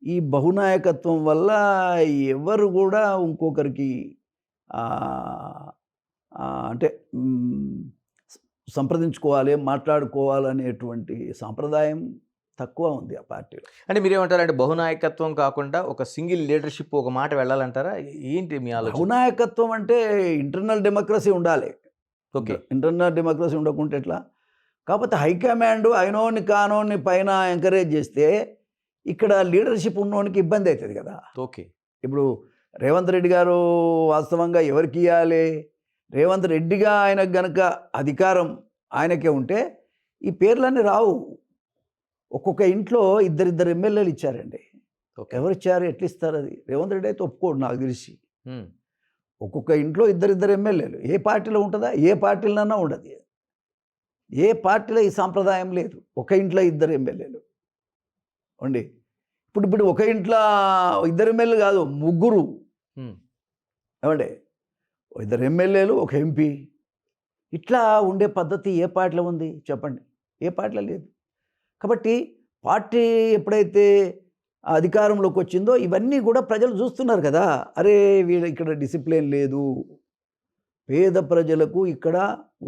ఈ బహునాయకత్వం వల్ల ఎవరు కూడా ఇంకొకరికి అంటే సంప్రదించుకోవాలి, మాట్లాడుకోవాలనేటువంటి సాంప్రదాయం తక్కువ ఉంది ఆ పార్టీలో.
అంటే మీరేమంటారంటే బహునాయకత్వం కాకుండా ఒక సింగిల్ లీడర్షిప్ ఒక మాట వెళ్ళాలంటారా? ఏంటి మీ ఆలోచన?
బహునాయకత్వం అంటే ఇంటర్నల్ డెమోక్రసీ ఉండాలి.
ఓకే.
ఇంటర్నల్ డెమోక్రసీ ఉండకుంటే ఎట్లా? కాకపోతే హైకమాండ్ అయినోని కానోని పైన ఎంకరేజ్ చేస్తే ఇక్కడ లీడర్షిప్ ఉన్నోనికి ఇబ్బంది అవుతుంది కదా.
ఓకే.
ఇప్పుడు రేవంత్ రెడ్డి గారు వాస్తవంగా ఎవరికి ఇవ్వాలి? రేవంత్ రెడ్డిగా ఆయనకు గనక అధికారం ఆయనకే ఉంటే ఈ పేర్లన్నీ రావు. ఒక్కొక్క ఇంట్లో ఇద్దరిద్దరు ఎమ్మెల్యేలు ఇచ్చారండి. ఎవరు ఇచ్చారు? ఎట్లా ఇస్తారు? అది రేవంత్ రెడ్డి అయితే ఒప్పుకోడు నాకు తెలిసి. ఒక్కొక్క ఇంట్లో ఇద్దరిద్దరు ఎమ్మెల్యేలు ఏ పార్టీలో ఉంటుందా? ఏ పార్టీలోనన్నా ఉండదు. ఏ పార్టీలో ఈ సాంప్రదాయం లేదు. ఒక ఇంట్లో ఇద్దరు ఎమ్మెల్యేలు అండి. ఇప్పుడు ఒక ఇంట్లో ఇద్దరు ఎమ్మెల్యేలు కాదు, ముగ్గురు ఏమండి, ఇద్దరు ఎమ్మెల్యేలు, ఒక ఎంపీ. ఇట్లా ఉండే పద్ధతి ఏ పార్టీలో ఉంది చెప్పండి? ఏ పార్టీలో లేదు. కాబట్టి పార్టీ ఎప్పుడైతే అధికారంలోకి వచ్చిందో ఇవన్నీ కూడా ప్రజలు చూస్తున్నారు కదా. అరే వీళ్ళ ఇక్కడ డిసిప్లిన్ లేదు, పేద ప్రజలకు ఇక్కడ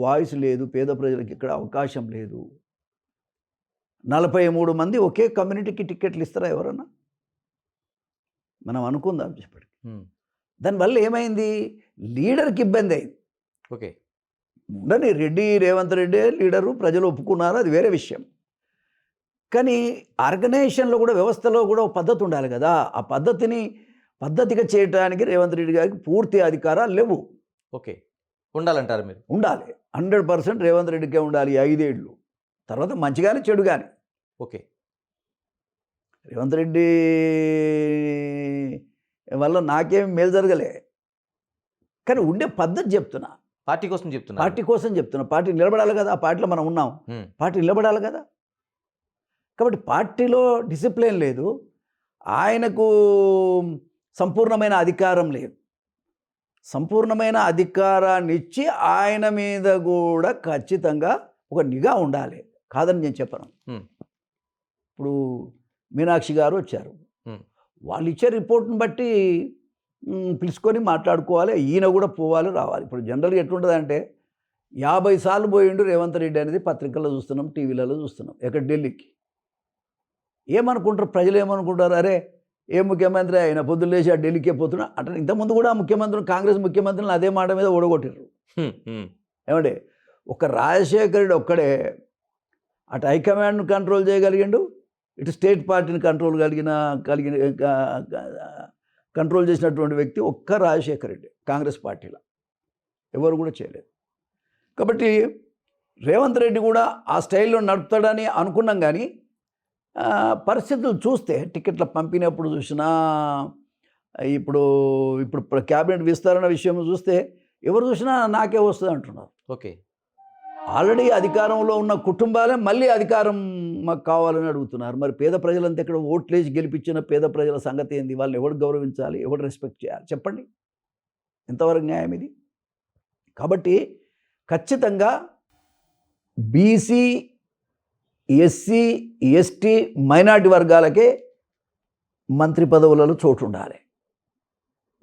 వాయిస్ లేదు, పేద ప్రజలకు ఇక్కడ అవకాశం లేదు. 43 మంది ఒకే కమ్యూనిటీకి టికెట్లు ఇస్తారా ఎవరన్నా? మనం అనుకుందాం చెప్పండి. దానివల్ల ఏమైంది? లీడర్కి ఇబ్బంది అయింది.
ఓకే.
ఉండని రేవంత్ రెడ్డి లీడరు, ప్రజలు ఒప్పుకున్నారు, అది వేరే విషయం. కానీ ఆర్గనైజేషన్లో కూడా, వ్యవస్థలో కూడా ఒక పద్ధతి ఉండాలి కదా. ఆ పద్ధతిగా చేయడానికి రేవంత్ రెడ్డి గారికి పూర్తి అధికారాలు లేవు.
ఓకే. ఉండాలంటారు మీరు? ఉండాలి.
100% రేవంత్ రెడ్డికే ఉండాలి 5 ఏళ్ళు. తర్వాత మంచి కానీ చెడు కానీ.
ఓకే.
రేవంత్ రెడ్డి వల్ల నాకేం మేలు జరగలే, కానీ ఉండే పద్ధతి చెప్తున్నా.
పార్టీ కోసం చెప్తున్నా.
పార్టీ నిలబడాలి కదా. ఆ పార్టీలో మనం ఉన్నాం, పార్టీ నిలబడాలి కదా. కాబట్టి పార్టీలో డిసిప్లిన్ లేదు, ఆయనకు సంపూర్ణమైన అధికారం లేదు. సంపూర్ణమైన అధికారాన్ని ఇచ్చి ఆయన మీద కూడా ఖచ్చితంగా ఒక నిఘా ఉండాలి, కాదని నేను చెప్పను. ఇప్పుడు మీనాక్షి గారు వచ్చారు, వాళ్ళు ఇచ్చే రిపోర్ట్ని బట్టి పిలుచుకొని మాట్లాడుకోవాలి. ఈయన కూడా పోవాలి, రావాలి. ఇప్పుడు జనరల్గా ఎట్లుంటుందంటే 50 సార్లు పోయిండు రేవంత్ రెడ్డి అనేది పత్రికల్లో చూస్తున్నాం, టీవీలలో చూస్తున్నాం. ఎక్కడ? ఢిల్లీకి. ఏమనుకుంటారు ప్రజలు? ఏమనుకుంటారు? అరే ఏ ముఖ్యమంత్రి అయినా పొద్దున్న లేచి ఆ ఢిల్లీకే పోతున్నా అంటే. ఇంతకుముందు కూడా ముఖ్యమంత్రులు, కాంగ్రెస్ ముఖ్యమంత్రులను అదే మాట మీద ఓడగొట్టారు. ఏమంటే ఒక రాజశేఖర రెడ్డి ఒక్కడే అటు హైకమాండ్ను కంట్రోల్ చేయగలిగిండు, ఇటు స్టేట్ పార్టీని కంట్రోల్ చేసినటువంటి వ్యక్తి ఒక్క రాజశేఖర రెడ్డి కాంగ్రెస్ పార్టీలో. ఎవరు కూడా చేయలేదు. కాబట్టి రేవంత్ రెడ్డి కూడా ఆ స్టైల్లో నడుపుతాడని అనుకున్నాం. కానీ పరిస్థితులు చూస్తే, టికెట్ల పంపినప్పుడు చూసినా, ఇప్పుడు క్యాబినెట్ విస్తరణ విషయం చూస్తే ఎవరు చూసినా నాకే వస్తుంది అంటున్నారు.
ఓకే.
ఆల్రెడీ అధికారంలో ఉన్న కుటుంబాలే మళ్ళీ అధికారం మాకు కావాలని అడుగుతున్నారు. మరి పేద ప్రజలంతా ఇక్కడ ఓట్లేసి గెలిపించిన పేద ప్రజల సంగతి ఏంది? వాళ్ళని ఎవరు గౌరవించాలి, ఎవరు రెస్పెక్ట్ చేయాలి చెప్పండి? ఎంతవరకు న్యాయం ఇది? కాబట్టి ఖచ్చితంగా బీసీ, ఎస్సీ, ఎస్టీ, మైనార్టీ వర్గాలకే మంత్రి పదవులలో చోటు ఉండాలి.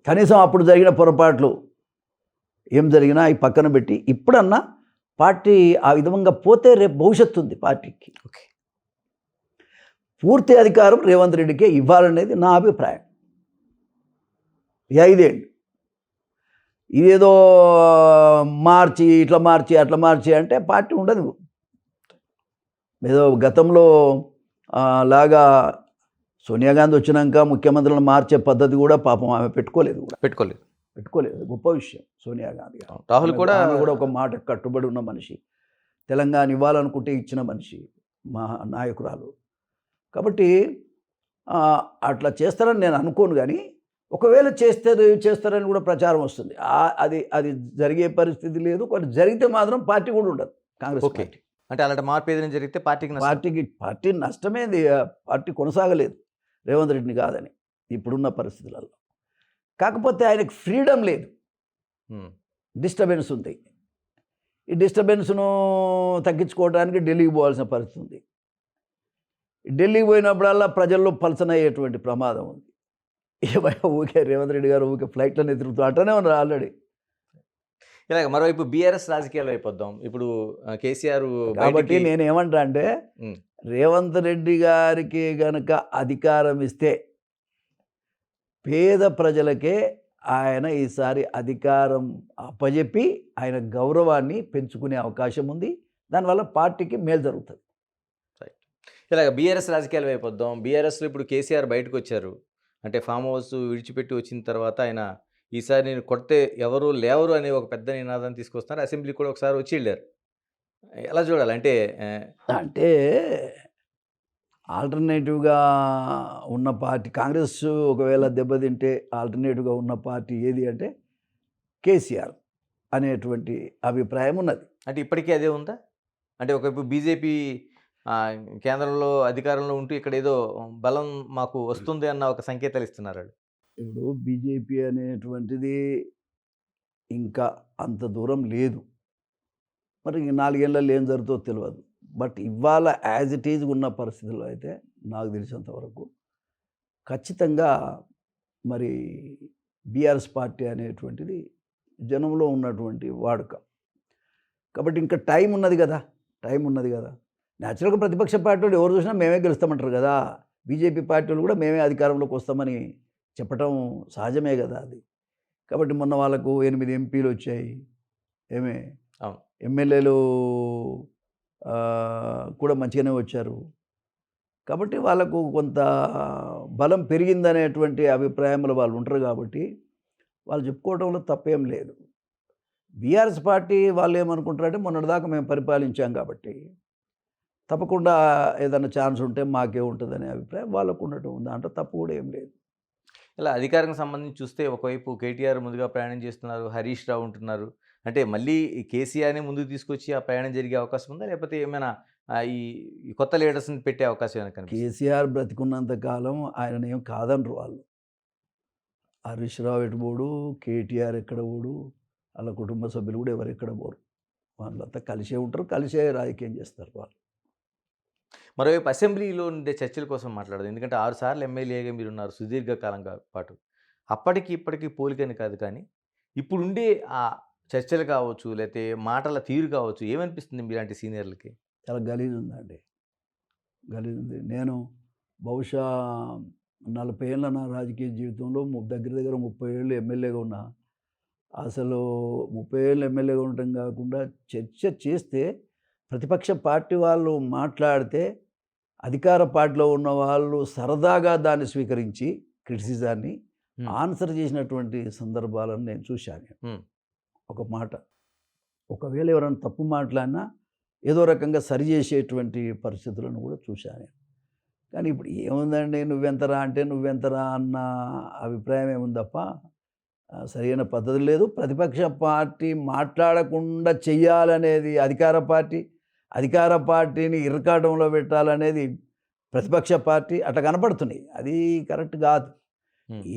కనీసం అప్పుడు జరిగిన పొరపాట్లు ఏం జరిగినా అవి పక్కన పెట్టి ఇప్పుడన్నా పార్టీ ఆ విధంగా పోతే రేపు భవిష్యత్తు ఉంది పార్టీకి.
ఓకే.
పూర్తి అధికారం రేవంత్ రెడ్డికే ఇవ్వాలనేది నా అభిప్రాయం. 5 ఏళ్ళు ఇదేదో మార్చి ఇట్లా మార్చి అట్లా మార్చి అంటే పార్టీ ఉండదు. ఏదో గతంలో లాగా సోనియా గాంధీ వచ్చినాక ముఖ్యమంత్రులను మార్చే పద్ధతి కూడా పాపం ఆమె పెట్టుకోలేదు. గొప్ప విషయం. సోనియా గాంధీ
రాహుల్ కూడా
ఒక మాట కట్టుబడి ఉన్న మనిషి, తెలంగాణ ఇవ్వాలనుకుంటే ఇచ్చిన మనిషి, మా నాయకురాలు. కాబట్టి అట్లా చేస్తారని నేను అనుకోను. కానీ ఒకవేళ చేస్తారని కూడా ప్రచారం వస్తుంది. అది జరిగే పరిస్థితి లేదు. కొన్ని జరిగితే మాత్రం పార్టీ కూడా ఉండదు కాంగ్రెస్ పార్టీ.
అంటే అలాంటి మార్పు ఏదైనా జరిగితే
పార్టీ నష్టమేది. పార్టీ కొనసాగలేదు రేవంత్ రెడ్డిని కాదని ఇప్పుడున్న పరిస్థితులలో. కాకపోతే ఆయనకు ఫ్రీడమ్ లేదు, డిస్టర్బెన్స్ ఉంది. ఈ డిస్టర్బెన్స్ను తగ్గించుకోవడానికి ఢిల్లీకి పోవాల్సిన పరిస్థితి ఉంది. ఢిల్లీకి పోయినప్పుడల్లా ప్రజల్లో పలచనయ్యేటువంటి ప్రమాదం ఉంది. ఏమయ్యా ఊరికే రేవంత్ రెడ్డి గారు ఊరికే ఫ్లైట్లను తిరుగుతూ అట్టనే ఉన్నారు ఆల్రెడీ.
ఇలాగ మరోవైపు బీఆర్ఎస్ రాజకీయాలు అయిపోద్దాం. ఇప్పుడు కేసీఆర్
కాబట్టి నేనేమంటా అంటే రేవంత్ రెడ్డి గారికి గనక అధికారం ఇస్తే పేద ప్రజలకే ఆయన ఈసారి అధికారం అప్పజెప్పి ఆయన గౌరవాన్ని పెంచుకునే అవకాశం ఉంది. దానివల్ల పార్టీకి మేలు జరుగుతుంది.
ఇలాగ బీఆర్ఎస్ రాజకీయాలు అయిపోద్దాం. బీఆర్ఎస్లో ఇప్పుడు కేసీఆర్ బయటకు వచ్చారు. అంటే ఫామ్ హౌస్ విడిచిపెట్టి వచ్చిన తర్వాత ఆయన ఈసారి నేను కొడితే ఎవరు లేవరు అనే ఒక పెద్ద నినాదం తీసుకొస్తున్నారు. అసెంబ్లీ కూడా ఒకసారి వచ్చి వెళ్ళారు. ఎలా చూడాలి?
అంటే ఆల్టర్నేటివ్గా ఉన్న పార్టీ కాంగ్రెస్ ఒకవేళ దెబ్బతింటే ఆల్టర్నేటివ్గా ఉన్న పార్టీ ఏది అంటే కేసీఆర్ అనేటువంటి అభిప్రాయం ఉన్నది.
అంటే ఇప్పటికీ అదే ఉందా? అంటే ఒకవైపు బీజేపీ కేంద్రంలో అధికారంలో ఉంటూ ఇక్కడ ఏదో బలం మాకు వస్తుంది అన్న ఒక సంకేతాలు ఇస్తున్నారు.
ఇప్పుడు బీజేపీ అనేటువంటిది ఇంకా అంత దూరం లేదు. మరి 4 ఏళ్ళలో ఏం జరుగుతుందో తెలియదు. బట్ ఇవాళ యాజ్ ఇట్ ఈజ్ ఉన్న పరిస్థితుల్లో అయితే నాకు తెలిసినంత వరకు ఖచ్చితంగా మరి బీఆర్ఎస్ పార్టీ అనేటువంటిది జనంలో ఉన్నటువంటి వాడుక. కాబట్టి ఇంకా టైం ఉన్నది కదా. న్యాచురల్గా ప్రతిపక్ష పార్టీ వాళ్ళు ఎవరు చూసినా మేమే గెలుస్తామంటారు కదా. బీజేపీ పార్టీ వాళ్ళు కూడా మేమే అధికారంలోకి వస్తామని చెప్పటం సహజమే కదా అది. కాబట్టి మొన్న వాళ్ళకు 8 ఎంపీలు వచ్చాయి. ఎమ్మెల్యేలు కూడా మంచిగానే వచ్చారు. కాబట్టి వాళ్ళకు కొంత బలం పెరిగిందనేటువంటి అభిప్రాయంలో వాళ్ళు ఉంటారు. కాబట్టి వాళ్ళు చెప్పుకోవడంలో తప్పేం లేదు. బీఆర్ఎస్ పార్టీ వాళ్ళు ఏమనుకుంటారంటే మొన్నటిదాకా మేము పరిపాలించాం కాబట్టి తప్పకుండా ఏదైనా ఛాన్స్ ఉంటే మాకే ఉంటుందనే అభిప్రాయం వాళ్ళకు ఉండటం ఉంది. దాంట్లో తప్పు కూడా ఏం లేదు.
ఇలా అధికారానికి సంబంధించి చూస్తే ఒకవైపు కేటీఆర్ ముందుగా ప్రయాణం చేస్తున్నారు, హరీష్ రావు ఉంటున్నారు. అంటే మళ్ళీ కేసీఆర్ని ముందుకు తీసుకొచ్చి ఆ ప్రయాణం జరిగే అవకాశం ఉందా? లేకపోతే ఏమైనా ఈ కొత్త లీడర్స్ని పెట్టే అవకాశం ఏమైనా కనిపిస్తుందా?
కేసీఆర్ బ్రతికున్నంత కాలం ఆయన ఏం కాదనరు వాళ్ళు. హరీష్ రావు ఎటు పోడు, కేటీఆర్ ఎక్కడ పోడు, వాళ్ళ కుటుంబ సభ్యులు కూడా ఎవరు ఎక్కడ పోరు. వాళ్ళంతా కలిసే ఉంటారు, కలిసే రాజకీయం చేస్తారు వాళ్ళు.
మరోవైపు అసెంబ్లీలో ఉండే చర్చల కోసం మాట్లాడదు. ఎందుకంటే 6 సార్లు ఎమ్మెల్యేగా మీరున్నారు సుదీర్ఘకాలంగా పాటు. అప్పటికి ఇప్పటికీ పోలికని కాదు, కానీ ఇప్పుడుండే ఆ చర్చలు కావచ్చు, లేకపోతే మాటల తీరు కావచ్చు, ఏమనిపిస్తుంది మీలాంటి సీనియర్లకి?
చాలా గలీజ్ ఉందండి. నేను బహుశా 40 ఏళ్ళ నా రాజకీయ జీవితంలో దగ్గర 30 ఏళ్ళు ఎమ్మెల్యేగా ఉన్నా. అసలు 30 ఏళ్ళు ఎమ్మెల్యేగా ఉండటం కాకుండా చర్చ చేస్తే ప్రతిపక్ష పార్టీ వాళ్ళు మాట్లాడితే అధికార పార్టీలో ఉన్న వాళ్ళు సరదాగా దాన్ని స్వీకరించి క్రిటిసిజాన్ని ఆన్సర్ చేసినటువంటి సందర్భాలను నేను చూశాను. ఒక మాట ఒకవేళ ఎవరైనా తప్పు మాట్లాడినా ఏదో రకంగా సరిచేసేటువంటి పరిస్థితులను కూడా చూశాను. కానీ ఇప్పుడు ఏముందండి, నువ్వెంతరా అంటే నువ్వెంతరా అన్న అభిప్రాయం ఏముంది తప్ప సరైన పద్ధతి లేదు. ప్రతిపక్ష పార్టీ మాట్లాడకుండా చెయ్యాలనేది అధికార పార్టీని ఇరకాటంలో పెట్టాలనేది ప్రతిపక్ష పార్టీ అట్లా కనపడుతున్నాయి. అది కరెక్ట్ కాదు.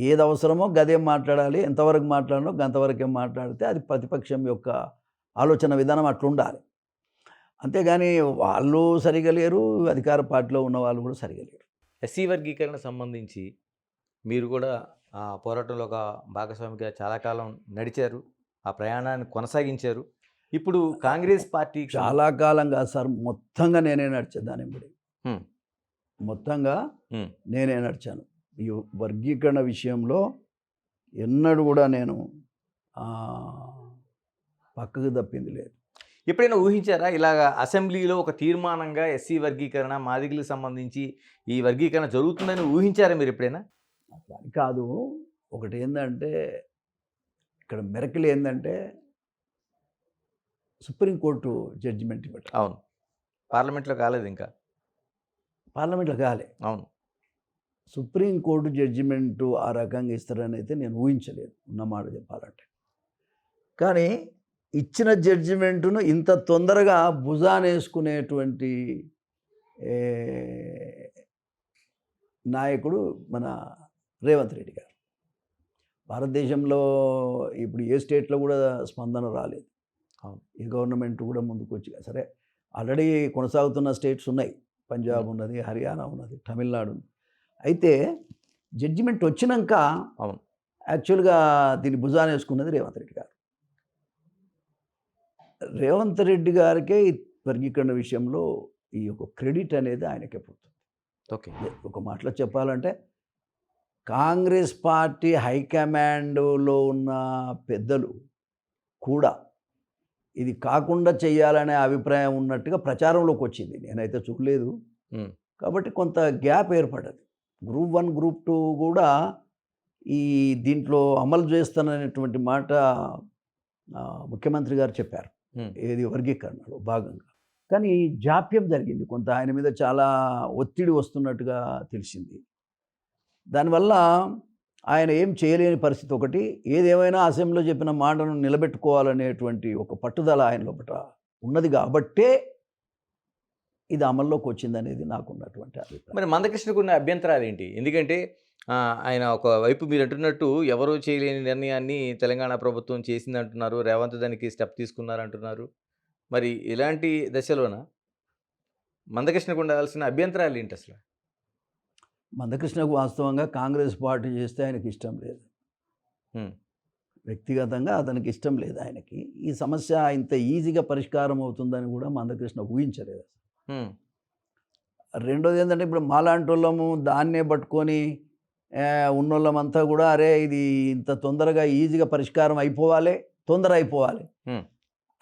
ఏది అవసరమో గదేం మాట్లాడాలి, ఎంతవరకు మాట్లాడనో అంతవరకే మాట్లాడితే అది ప్రతిపక్షం యొక్క ఆలోచన విధానం అట్లుండాలి. అంతేగాని వాళ్ళు సరిగా లేరు, అధికార పార్టీలో ఉన్న వాళ్ళు కూడా సరిగా లేరు.
ఎస్సీ వర్గీకరణ సంబంధించి మీరు కూడా ఆ పోరాటంలో ఒక భాగస్వామిగా చాలా కాలం నడిచారు, ఆ ప్రయాణాన్ని కొనసాగించారు. ఇప్పుడు కాంగ్రెస్ పార్టీ
చాలా కాలంగా సార్ మొత్తంగా నేనే నడిచాను. దాని మొత్తంగా నేనే నడిచాను. ఈ వర్గీకరణ విషయంలో ఎన్నడూ కూడా నేను పక్కకు తప్పింది లేదు.
ఎప్పుడైనా ఊహించారా ఇలాగా అసెంబ్లీలో ఒక తీర్మానంగా ఎస్సీ వర్గీకరణ, మాదిగలకు సంబంధించి ఈ వర్గీకరణ జరుగుతుందని ఊహించారా మీరు ఎప్పుడైనా?
అది కాదు. ఒకటి ఏంటంటే ఇక్కడ మెరకలు ఏంటంటే సుప్రీంకోర్టు జడ్జిమెంట్ ఇవ్వటం.
అవును, పార్లమెంట్లో కాలేదు, ఇంకా
పార్లమెంట్లో కాలే.
అవును,
సుప్రీంకోర్టు జడ్జిమెంటు ఆ రకంగా ఇస్తారని అయితే నేను ఊహించలేదు, ఉన్నమాట చెప్పాలంటే. కానీ ఇచ్చిన జడ్జిమెంటును ఇంత తొందరగా భుజానేసుకునేటువంటి నాయకుడు మన రేవంత్ రెడ్డి గారు. భారతదేశంలో ఇప్పుడు ఏ స్టేట్లో కూడా స్పందన రాలేదు.
అవును.
ఈ గవర్నమెంట్ కూడా ముందుకు వచ్చి సరే ఆల్రెడీ కొనసాగుతున్న స్టేట్స్ ఉన్నాయి, పంజాబ్ ఉన్నది, హర్యానా ఉన్నది, తమిళనాడు ఉంది. అయితే జడ్జిమెంట్ వచ్చినాక
అవును.
యాక్చువల్గా దీన్ని భుజాన వేసుకున్నది రేవంత్ రెడ్డి గారు. రేవంత్ రెడ్డి గారికే ఈ వర్గీకరణ విషయంలో ఈ యొక్క క్రెడిట్ అనేది ఆయనకే పోతుంది.
ఓకే.
ఒక మాటలో చెప్పాలంటే కాంగ్రెస్ పార్టీ హైకమాండ్లో ఉన్న పెద్దలు కూడా ఇది కాకుండా చేయాలనే అభిప్రాయం ఉన్నట్టుగా ప్రచారంలోకి వచ్చింది. నేనైతే చూడలేదు. కాబట్టి కొంత గ్యాప్ ఏర్పడ్డది. గ్రూప్ 1, గ్రూప్ 2 కూడా ఈ దీంట్లో అమలు చేస్తాననేటువంటి మాట ముఖ్యమంత్రి గారు చెప్పారు, ఏది వర్గీకరణలో భాగంగా. కానీ జాప్యం జరిగింది కొంత, ఆయన మీద చాలా ఒత్తిడి వస్తున్నట్టుగా తెలిసింది. దానివల్ల ఆయన ఏం చేయలేని పరిస్థితి ఒకటి. ఏదేమైనా అసెంబ్లీలో చెప్పిన మాటను నిలబెట్టుకోవాలనేటువంటి ఒక పట్టుదల ఆయన లోపల ఉన్నది కాబట్టే ఇది అమల్లోకి వచ్చిందనేది నాకున్నటువంటి అభిప్రాయం.
మరి మందకృష్ణకు ఉన్న అభ్యంతరాలు ఏంటి? ఎందుకంటే ఆయన ఒకవైపు మీరు అంటున్నట్టు ఎవరూ చేయలేని నిర్ణయాన్ని తెలంగాణ ప్రభుత్వం చేసింది అంటున్నారు, రేవంత్ దానికి స్టెప్ తీసుకున్నారు అంటున్నారు. మరి ఇలాంటి దశలోన మందకృష్ణకు ఉండాల్సిన అభ్యంతరాలు ఏంటి అసలు?
మందకృష్ణకు వాస్తవంగా కాంగ్రెస్ పార్టీ చేస్తే ఆయనకి ఇష్టం లేదు. వ్యక్తిగతంగా అతనికి ఇష్టం లేదు ఆయనకి. ఈ సమస్య ఇంత ఈజీగా పరిష్కారం అవుతుందని కూడా మందకృష్ణ ఊహించలేదు. రెండోది ఏంటంటే ఇప్పుడు మాలాంటి వాళ్ళము దాన్నే పట్టుకొని ఉన్నోళ్ళమంతా కూడా అరే ఇది ఇంత తొందరగా ఈజీగా పరిష్కారం అయిపోవాలి, తొందర అయిపోవాలి,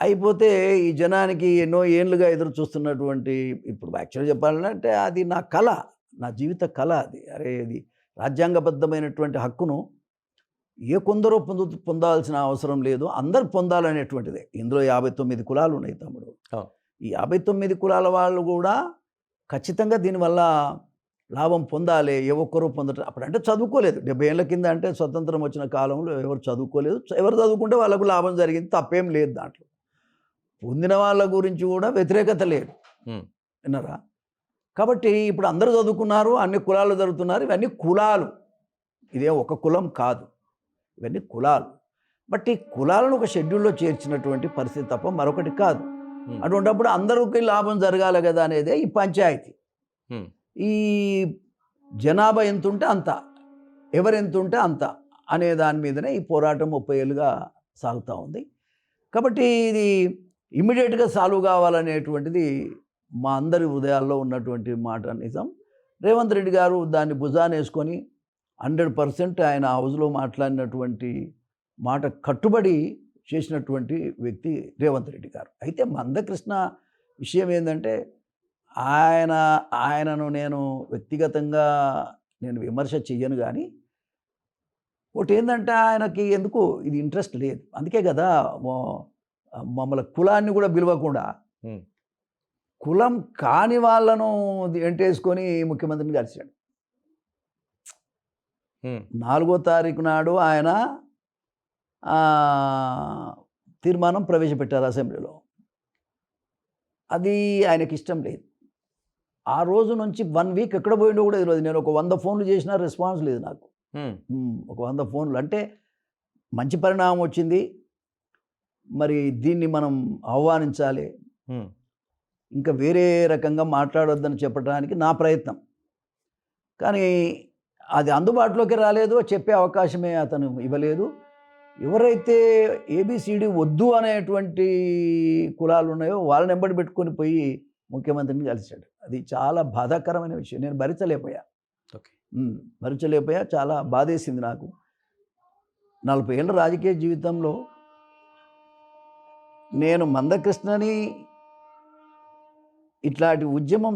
అయిపోతే ఈ జనానికి ఎన్నో ఏళ్ళుగా ఎదురు చూస్తున్నటువంటి, ఇప్పుడు యాక్చువల్గా చెప్పాలంటే అది నా కళ, నా జీవిత కళ అది. అరే ఇది రాజ్యాంగబద్ధమైనటువంటి హక్కును ఏ కొందరో పొందాల్సిన అవసరం లేదు, అందరు పొందాలనేటువంటిదే. ఇందులో 59 కులాలు ఉన్నాయి తమ్ముడు. ఈ 59 కులాల వాళ్ళు కూడా ఖచ్చితంగా దీనివల్ల లాభం పొందాలి. ఏ ఒక్కరూ పొందటం అప్పుడంటే చదువుకోలేదు. 70 ఏళ్ళ కింద అంటే స్వతంత్రం వచ్చిన కాలంలో ఎవరు చదువుకోలేదు. ఎవరు చదువుకుంటే వాళ్ళకు లాభం జరిగింది, తప్పేం లేదు దాంట్లో. పొందిన వాళ్ళ గురించి కూడా వ్యతిరేకత లేదు, విన్నారా? కాబట్టి ఇప్పుడు అందరూ చదువుకున్నారు, అన్ని కులాలు జరుగుతున్నారు. ఇవన్నీ కులాలు, ఇదే ఒక కులం కాదు, ఇవన్నీ కులాలు. బట్ ఈ కులాలను ఒక షెడ్యూల్లో చేర్చినటువంటి పరిస్థితి తప్ప మరొకటి కాదు. అటువంటిప్పుడు అందరికీ లాభం జరగాలి కదా అనేదే ఈ పంచాయతీ. ఈ జనాభా ఎంత ఉంటే అంత, ఎవరెంత ఉంటే అంత అనే దాని మీదనే ఈ పోరాటం 30 ఏళ్ళుగా సాగుతూ ఉంది. కాబట్టి ఇది ఇమ్మీడియట్గా సాల్వ్ కావాలనేటువంటిది మా అందరి హృదయాల్లో ఉన్నటువంటి మాట నిజం. రేవంత్ రెడ్డి గారు దాన్ని భుజాన వేసుకొని 100% ఆయన హౌస్లో మాట్లాడినటువంటి మాట కట్టుబడి చేసినటువంటి వ్యక్తి రేవంత్ రెడ్డి గారు. అయితే మందకృష్ణ విషయం ఏంటంటే ఆయనను నేను వ్యక్తిగతంగా విమర్శ చెయ్యను, కానీ ఒకటి ఏంటంటే ఆయనకి ఎందుకు ఇది ఇంట్రెస్ట్ లేదు. అందుకే కదా మమ్మల్ని కులాన్ని కూడా పిలవకుండా కులం కాని వాళ్ళను ఎంటేసుకొని ముఖ్యమంత్రిని కలిశాడు. 4వ తారీఖు నాడు ఆయన తీర్మానం ప్రవేశపెట్టారు అసెంబ్లీలో. అది ఆయనకి ఇష్టం లేదు. ఆ రోజు నుంచి 1 వీక్ ఎక్కడ పోయిండో కూడా తెలియదు. నేను ఒక 100 ఫోన్లు చేసినా రెస్పాన్స్ లేదు నాకు. ఒక 100 ఫోన్లు అంటే మంచి పరిణామం వచ్చింది. మరి దీన్ని మనం ఆహ్వానించాలి, ఇంకా వేరే రకంగా మాట్లాడొద్దని చెప్పడానికి నా ప్రయత్నం. కానీ అది అందుబాటులోకి రాలేదు, చెప్పే అవకాశమే అతను ఇవ్వలేదు. ఎవరైతే ఏబిసిడి వద్దు అనేటువంటి కులాలు ఉన్నాయో వాళ్ళని వెంబడి పెట్టుకొని పోయి ముఖ్యమంత్రిని కలిశాడు. అది చాలా బాధాకరమైన విషయం. నేను భరించలేకపోయా. చాలా బాధేసింది నాకు. 40 ఏళ్ళ రాజకీయ జీవితంలో నేను మందకృష్ణని ఇట్లాంటి ఉద్యమం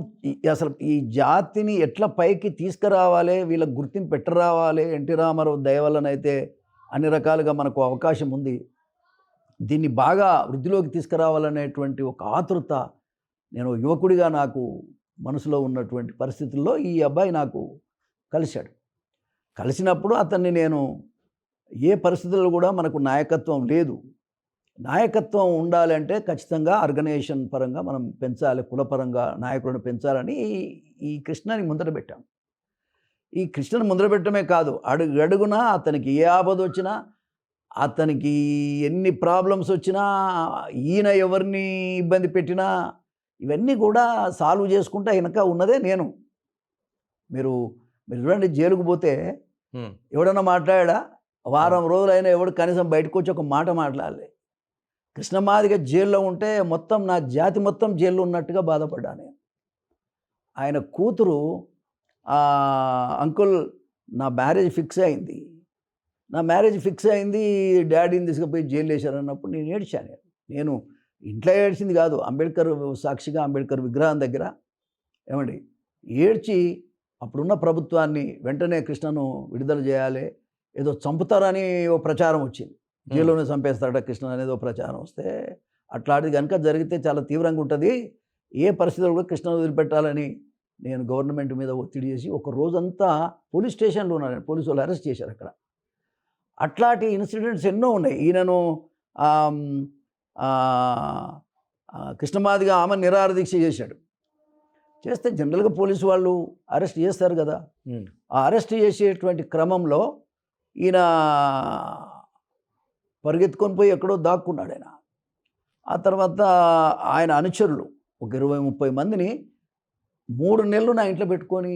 అసలు ఈ జాతిని ఎట్లా పైకి తీసుకురావాలి, వీళ్ళకి గుర్తింపు పెట్టరావాలి, ఎన్టీ రామారావు దయ వల్లనైతే అన్ని రకాలుగా మనకు అవకాశం ఉంది, దీన్ని బాగా వృద్ధిలోకి తీసుకురావాలనేటువంటి ఒక ఆతృత నేను యువకుడిగా నాకు మనసులో ఉన్నటువంటి పరిస్థితుల్లో ఈ అబ్బాయి నాకు కలిశాడు. కలిసినప్పుడు అతన్ని నేను ఏ పరిస్థితుల్లో కూడా మనకు నాయకత్వం లేదు, నాయకత్వం ఉండాలంటే ఖచ్చితంగా ఆర్గనైజేషన్ పరంగా మనం పెంచాలి, కులపరంగా నాయకులను పెంచాలని ఈ కృష్ణని ముందర పెట్టాం. ఈ కృష్ణని ముందర పెట్టడమే కాదు, అడుగున అతనికి ఏ ఆపద వచ్చినా అతనికి ఎన్ని ప్రాబ్లమ్స్ వచ్చినా, ఈయన ఎవరిని ఇబ్బంది పెట్టినా ఇవన్నీ కూడా సాల్వ్ చేసుకుంటా వెనక ఉన్నదే నేను. మీరు మీరు చూడండి, జైలుకు పోతే ఎవడన్నా మాట్లాడా? వారం రోజులైనా ఎవడు కనీసం బయటకు వచ్చి ఒక మాట మాట్లాడలే. కృష్ణమాదిగ జైల్లో ఉంటే మొత్తం నా జాతి మొత్తం జైల్లో ఉన్నట్టుగా బాధపడ్డా నేను. ఆయన కూతురు అంకుల్ నా మ్యారేజ్ ఫిక్స్ అయింది, డాడీని తీసుకుపోయి జైలు వేశారన్నప్పుడు నేను ఏడ్చాను. నేను ఇంట్లో ఏడ్చింది కాదు, అంబేద్కర్ సాక్షిగా అంబేద్కర్ విగ్రహం దగ్గర ఏమండి ఏడ్చి అప్పుడున్న ప్రభుత్వాన్ని వెంటనే కృష్ణను విడుదల చేయాలి, ఏదో చంపుతారని ఓ ప్రచారం వచ్చింది, జైల్లోనే చంపేస్తారట కృష్ణ అనేది ఓ ప్రచారం వస్తే, అట్లాంటిది కనుక జరిగితే చాలా తీవ్రంగా ఉంటుంది, ఏ పరిస్థితుల్లో కూడా కృష్ణను వదిలిపెట్టాలని నేను గవర్నమెంట్ మీద ఒత్తిడి చేసి ఒక రోజంతా పోలీస్ స్టేషన్లో ఉన్నాను. పోలీసు వాళ్ళు అరెస్ట్ చేశారు అక్కడ. అట్లాంటి ఇన్సిడెంట్స్ ఎన్నో ఉన్నాయి. ఈయనను కృష్ణమాదిగా ఆమె నిరాహారదీక్ష చేశాడు. చేస్తే జనరల్గా పోలీసు వాళ్ళు అరెస్ట్ చేస్తారు కదా, ఆ అరెస్ట్ చేసేటువంటి క్రమంలో ఈయన పరిగెత్తుకొని పోయి ఎక్కడో దాక్కున్నాడు ఆయన. ఆ తర్వాత ఆయన అనుచరులు ఒక 20-30 మందిని 3 నెలలు నా ఇంట్లో పెట్టుకొని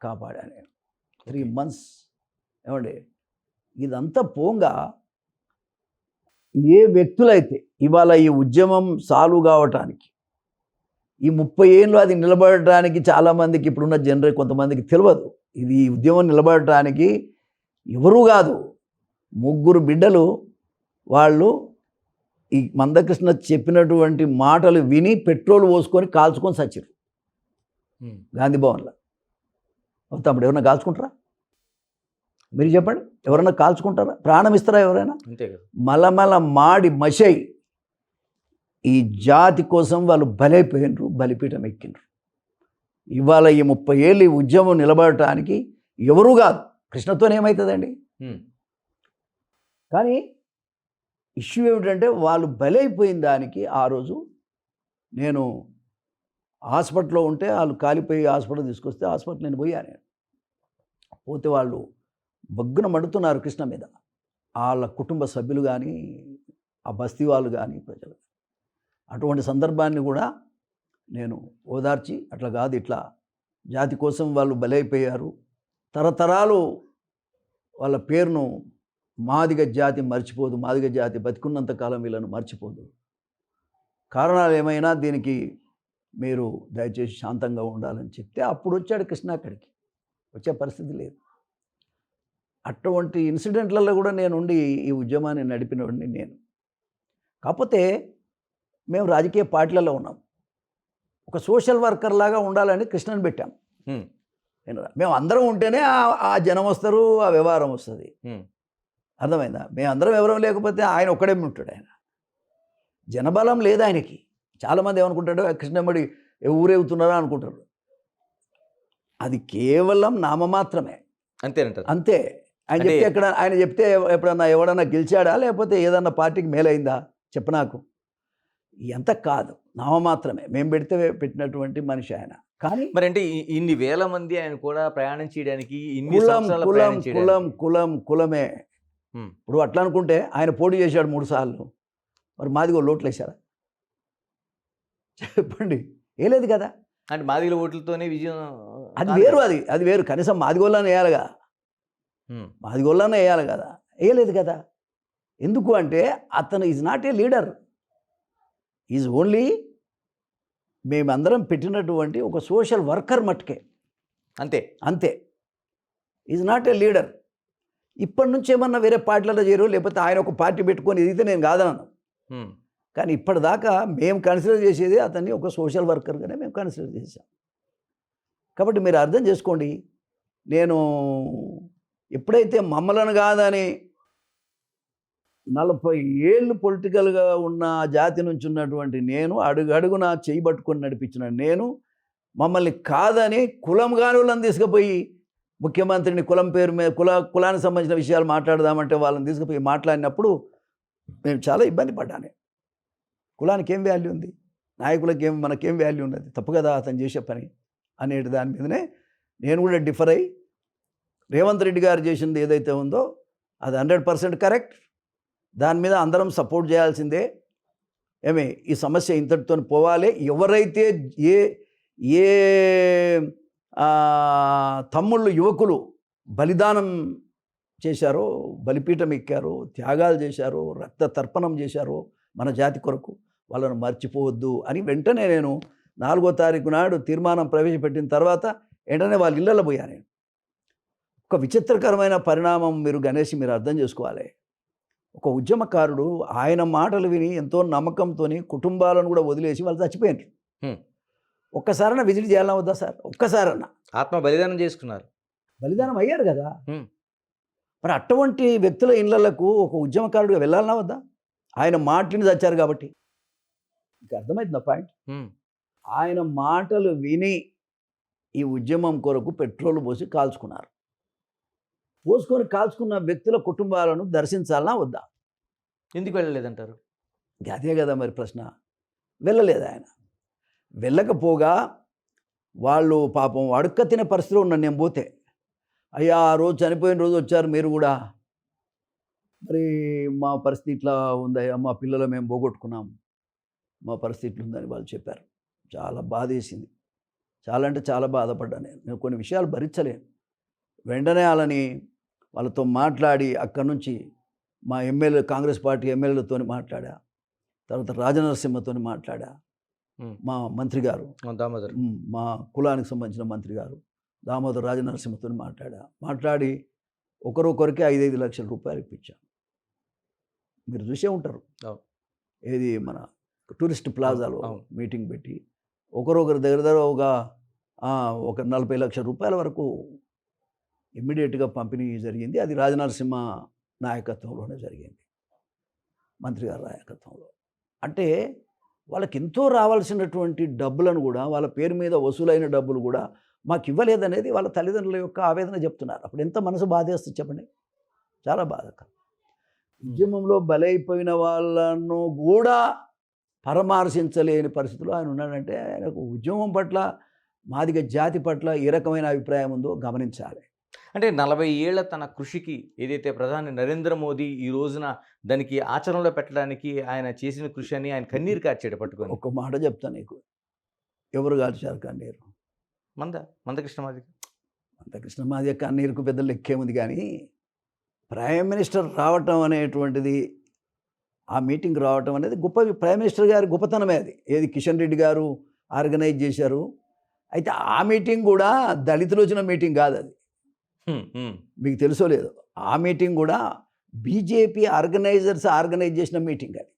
కాపాడాను నేను, 3 months. ఏమండి ఇదంతా పోంగా ఏ వ్యక్తులైతే ఇవాళ ఈ ఉద్యమం సాల్వ్ కావటానికి, ఈ 30 ఏళ్ళు అది నిలబడటానికి చాలామందికి ఇప్పుడున్న జనరేషన్ కొంతమందికి తెలియదు. ఇది ఉద్యమం నిలబడటానికి ఎవరు కాదు, 3 బిడ్డలు వాళ్ళు ఈ మందకృష్ణ చెప్పినటువంటి మాటలు విని పెట్రోల్ పోసుకొని కాల్చుకొని చచ్చారు గాంధీ భవన్లో. తమ్ముడు ఎవరైనా కాల్చుకుంటారా? మీరు చెప్పండి, ఎవరైనా కాల్చుకుంటారా? ప్రాణం ఇస్తారా ఎవరైనా? మలమల మాడి మషై ఈ జాతి కోసం వాళ్ళు బలైపోయినరు, బలిపీఠం ఎక్కినరు. ఇవాళ ఈ 30 ఏళ్ళు ఈ ఉద్యమం నిలబడటానికి ఎవరు కాదు, కృష్ణతోనేమవుతుందండి? కానీ ఇష్యూ ఏమిటంటే వాళ్ళు బలైపోయిన దానికి ఆ రోజు నేను హాస్పిటల్లో ఉంటే వాళ్ళు కాలిపోయి హాస్పిటల్ తీసుకొస్తే హాస్పిటల్ నేను పోయాను. పోతే వాళ్ళు బగ్గున మండుతున్నారు కృష్ణ మీద, వాళ్ళ కుటుంబ సభ్యులు కానీ ఆ బస్తీ వాళ్ళు కానీ ప్రజలు. అటువంటి సందర్భాన్ని కూడా నేను ఓదార్చి, అట్లా కాదు, ఇట్లా జాతి కోసం వాళ్ళు బలైపోయారు, తరతరాలు వాళ్ళ పేరును మాదిగ జాతి మర్చిపోదు, మాదిగ జాతి బతికున్నంతకాలం వీళ్ళను మర్చిపోదు. కారణాలు ఏమైనా దీనికి మీరు దయచేసి శాంతంగా ఉండాలని చెప్తే అప్పుడు వచ్చాడు కృష్ణ. అక్కడికి వచ్చే పరిస్థితి లేదు. అటువంటి ఇన్సిడెంట్లలో కూడా నేను ఉండి ఈ ఉద్యమాన్ని నడిపినవాడిని నేను. కాకపోతే మేము రాజకీయ పార్టీలలో ఉన్నాం, ఒక సోషల్ వర్కర్ లాగా ఉండాలని కృష్ణని పెట్టాం. మేము అందరం ఉంటేనే ఆ జనం వస్తారు, ఆ వ్యవహారం వస్తుంది. అర్థమైందా? మేము అందరం ఎవరం లేకపోతే ఆయన ఒక్కడే ఉంటాడు. ఆయన జనబలం లేదు ఆయనకి. చాలామంది ఏమనుకుంటాడు, కృష్ణమ్మడి ఊరేగుతున్నారా అనుకుంటారు. అది కేవలం నామమాత్రమే,
అంతేనంటారు.
అంతే. ఆయన చెప్తే ఎప్పుడన్నా ఎవడన్నా గెలిచాడా, లేకపోతే ఏదన్నా పార్టీకి మేలైందా చెప్పు నాకు? ఎంత కాదు, నామమాత్రమే. మేము పెట్టినటువంటి మనిషి ఆయన. కానీ
మరి అంటే ఇన్ని వేల మంది ఆయన కూడా ప్రయాణం చేయడానికి
కులమే. ఇప్పుడు అట్లా అనుకుంటే ఆయన పోటీ చేశాడు 3 సార్లు, మరి మాదిగో లోట్లు వేశారా చెప్పండి? వేయలేదు కదా.
అంటే మాదిగల ఓట్లతోనే విజయం,
అది వేరు. అది వేరు. కనీసం మాదిగోళ్ళని వేయాలిగా, మాదిగోళ్ళనే వేయాలి కదా, వేయలేదు కదా. ఎందుకు అంటే అతను is not a leader, is only మేమందరం పెట్టినటువంటి ఒక సోషల్ వర్కర్ మట్టుకే, అంతే. Is not a leader. ఇప్పటి నుంచి ఏమన్నా వేరే పార్టీలలో చేరు, లేకపోతే ఆయన ఒక పార్టీ పెట్టుకొని ఎదిగితే నేను కాదన్నాను. కానీ ఇప్పటిదాకా మేము కన్సిడర్ చేసేది అతన్ని ఒక సోషల్ వర్కర్గానే మేము కన్సిడర్ చేసాం. కాబట్టి మీరు అర్థం చేసుకోండి, నేను ఎప్పుడైతే మమ్మలను కాదని 40 ఏళ్ళు పొలిటికల్గా ఉన్న జాతి నుంచి ఉన్నటువంటి నేను, అడుగడుగున చేయి పట్టుకొని నడిపించిన నేను, మమ్మల్ని కాదని కులం కాని వాళ్ళని తీసుకుపోయి ముఖ్యమంత్రిని కులం పేరు మీద కులానికి సంబంధించిన విషయాలు మాట్లాడదామంటే వాళ్ళని తీసుకుపోయి మాట్లాడినప్పుడు మేము చాలా ఇబ్బంది పడ్డాను. కులానికి ఏం వాల్యూ ఉంది, నాయకులకి మనకేం వాల్యూ ఉన్నది, తప్పు కదా అతను చేసే పని అనేటి దాని మీదనే నేను కూడా డిఫర్ అయ్యి, రేవంత్ రెడ్డి గారు చేసింది ఏదైతే ఉందో అది 100% కరెక్ట్, దాని మీద అందరం సపోర్ట్ చేయాల్సిందే. ఈ సమస్య ఇంతటితో పోవాలి. ఎవరైతే ఏ ఏ తమ్ముళ్ళు యువకులు బలిదానం చేశారో, బలిపీఠం ఎక్కారో, త్యాగాలు చేశారో, రక్త తర్పణం చేశారో మన జాతి కొరకు, వాళ్ళను మర్చిపోవద్దు అని వెంటనే నేను 4వ తారీఖు నాడు తీర్మానం ప్రవేశపెట్టిన తర్వాత వెంటనే వాళ్ళ ఇళ్ళలో పోయాను నేను. ఒక విచిత్రకరమైన పరిణామం మీరు అర్థం చేసుకోవాలి. ఒక ఉద్యమకారుడు ఆయన మాటలు విని ఎంతో నమ్మకంతో కుటుంబాలను కూడా వదిలేసి వాళ్ళు చచ్చిపోయారు. ఒక్కసారన్నా విజిట్ చేయాలన్నా వద్దా సార్? ఒక్కసారన్నా
ఆత్మ బలిదానం చేసుకున్నారు,
బలిదానం అయ్యారు కదా. మరి అటువంటి వ్యక్తుల ఇళ్లకు ఒక ఉద్యమకారుడిగా వెళ్ళాలన్నా వద్దా? ఆయన మాటని చచ్చారు కాబట్టి. ఇంకా అర్థమవుతుందా పాయింట్? ఆయన మాటలు విని ఈ ఉద్యమం కొరకు పెట్రోల్ పోసి కాల్చుకున్నారు. పోసుకొని కాల్చుకున్న వ్యక్తుల కుటుంబాలను దర్శించాలన్నా వద్దా?
ఎందుకు వెళ్ళలేదంటారు?
అదే కదా మరి ప్రశ్న. వెళ్ళలేదు ఆయన. వెళ్ళకపోగా వాళ్ళు పాపం అడుక్క తినే పరిస్థితిలో ఉన్నాను నేను పోతే. అయ్యా ఆ రోజు చనిపోయిన రోజు వచ్చారు మీరు కూడా, మరి మా పరిస్థితి ఇట్లా ఉందయ్యా, మా పిల్లలు మేము పోగొట్టుకున్నాం, మా పరిస్థితి ఇట్లా ఉందని వాళ్ళు చెప్పారు. చాలా బాధేసింది, చాలా అంటే చాలా బాధపడ్డా నేను కొన్ని విషయాలు భరించలేను. వెంటనే వాళ్ళతో మాట్లాడి అక్కడి నుంచి మా ఎమ్మెల్యే, కాంగ్రెస్ పార్టీ ఎమ్మెల్యేలతో మాట్లాడా, తర్వాత రాజనరసింహతో మాట్లాడా, మా మంత్రి గారు
దామోదర్,
మా కులానికి సంబంధించిన మంత్రి గారు దామోదర్ రాజనరసింహతో మాట్లాడి ఒకరొకరికి 5-5 లక్షల రూపాయలు ఇప్పించాను. మీరు చూసే ఉంటారు, ఏది మన టూరిస్ట్ ప్లాజాలో మీటింగ్ పెట్టి ఒకరొకరి దగ్గర ఒక 40 లక్షల రూపాయల వరకు ఇమ్మీడియట్గా పంపిణీ జరిగింది. అది రాజనరసింహ నాయకత్వంలోనే జరిగింది, మంత్రి గారి నాయకత్వంలో. అంటే వాళ్ళకి ఎంతో రావాల్సినటువంటి డబ్బులను కూడా, వాళ్ళ పేరు మీద వసూలైన డబ్బులు కూడా మాకు ఇవ్వలేదనేది వాళ్ళ తల్లిదండ్రుల యొక్క ఆవేదన చెప్తున్నారు. అప్పుడు ఎంత మనసు బాధేస్తుంది చెప్పండి, చాలా బాధకరం. ఉద్యమంలో బలైపోయిన వాళ్ళను కూడా పరామర్శించలేని పరిస్థితిలో ఆయన ఉన్నాడంటే ఆయనకు ఉద్యమం పట్ల, మాదిగ జాతి పట్ల ఏ రకమైన అభిప్రాయం ఉందో గమనించాలి.
అంటే 40 ఏళ్ల తన కృషికి ఏదైతే ప్రధాని నరేంద్ర మోదీ ఈ రోజున దానికి ఆచరణలో పెట్టడానికి ఆయన చేసిన కృషి అని ఆయన కన్నీరు కార్చాడు పట్టుకొని.
ఒక మాట చెప్తాను నీకు, ఎవరు కార్చారు కన్నీరు? మందకృష్ణమాదిగ కన్నీరుకు పెద్ద లెక్కేముంది. కానీ ప్రైమ్ మినిస్టర్ రావటం అనేటువంటిది, ఆ మీటింగ్ రావటం అనేది గొప్ప, ప్రైమ్ మినిస్టర్ గారి గొప్పతనమే అది. ఏది కిషన్ రెడ్డి గారు ఆర్గనైజ్ చేశారు. అయితే ఆ మీటింగ్ కూడా దళితులు వచ్చిన మీటింగ్ కాదు అది, మీకు తెలుసో లేదు. ఆ మీటింగ్ కూడా బీజేపీ ఆర్గనైజ్ చేసిన మీటింగ్ అది,